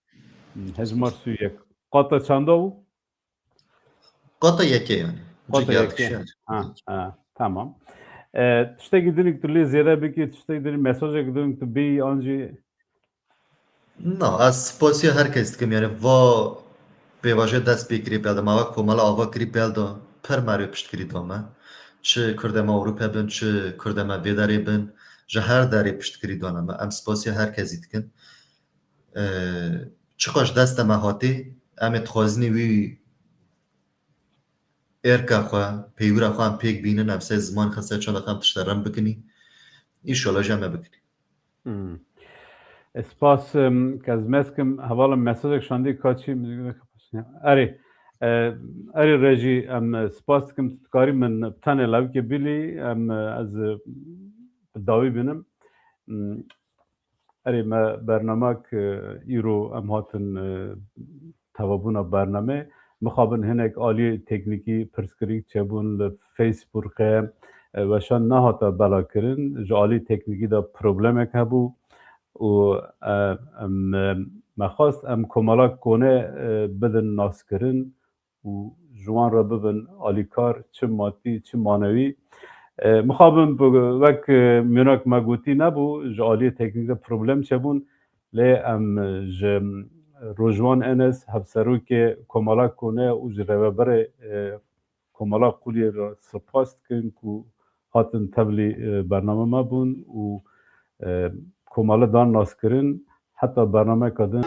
hejmar sûyek qata çanda û Qata yeke yani. qata yeke ha tamam tiştekî dinik tu lê zêde bikî tiştekî dinik mesajek dinik tu bî an jî Na ez spasiya herkes dikim yani va pêvajoya dest pê kirî pelda mava komala ava kirî pelda pir merê piştkirî dame. Çi Kurdema Ewropê bin çi Kurdema vê derê bin ji her derê piştkirî dane me em spasiya herkesî dikin. Çiqaş deste me hatê em ê dixwazinî wî êrka xwe pêwîra xwe em pêk bînin em sê ziman xwe se çanda xwe em tişte rem bikinî îşallah jî em ê bikinî. Spas که از مسکم حوالا مساجک شاندی کاچی اری اری رجی ام سپاس کم تکاری من بتانه لب که بیلی ام از داوی بینم اری ما برنامه که ایرو ام هاتن توابون برنامه مخابن هنک آلی تکنیکی پرسکریک چبون فیسبوک و شان نه هاتا بلا کرن جالی تکنیکی دا پروبلم که بو و مخواست ام کمالا کنه بدن ناس کرن و جوان را ببن آلیکار چه مادی چه مانوی مخابم وک میوناک مگوتی نبو جالی تکنیک پروبلم چه بون لی ام روجوان انس هفسرو که کمالا کنه و جربه بره کمالا قولی را سپاست کن که هاتن تبلی برنامه ما بون و کمالا دان ناس کرن حتی برنامه کدن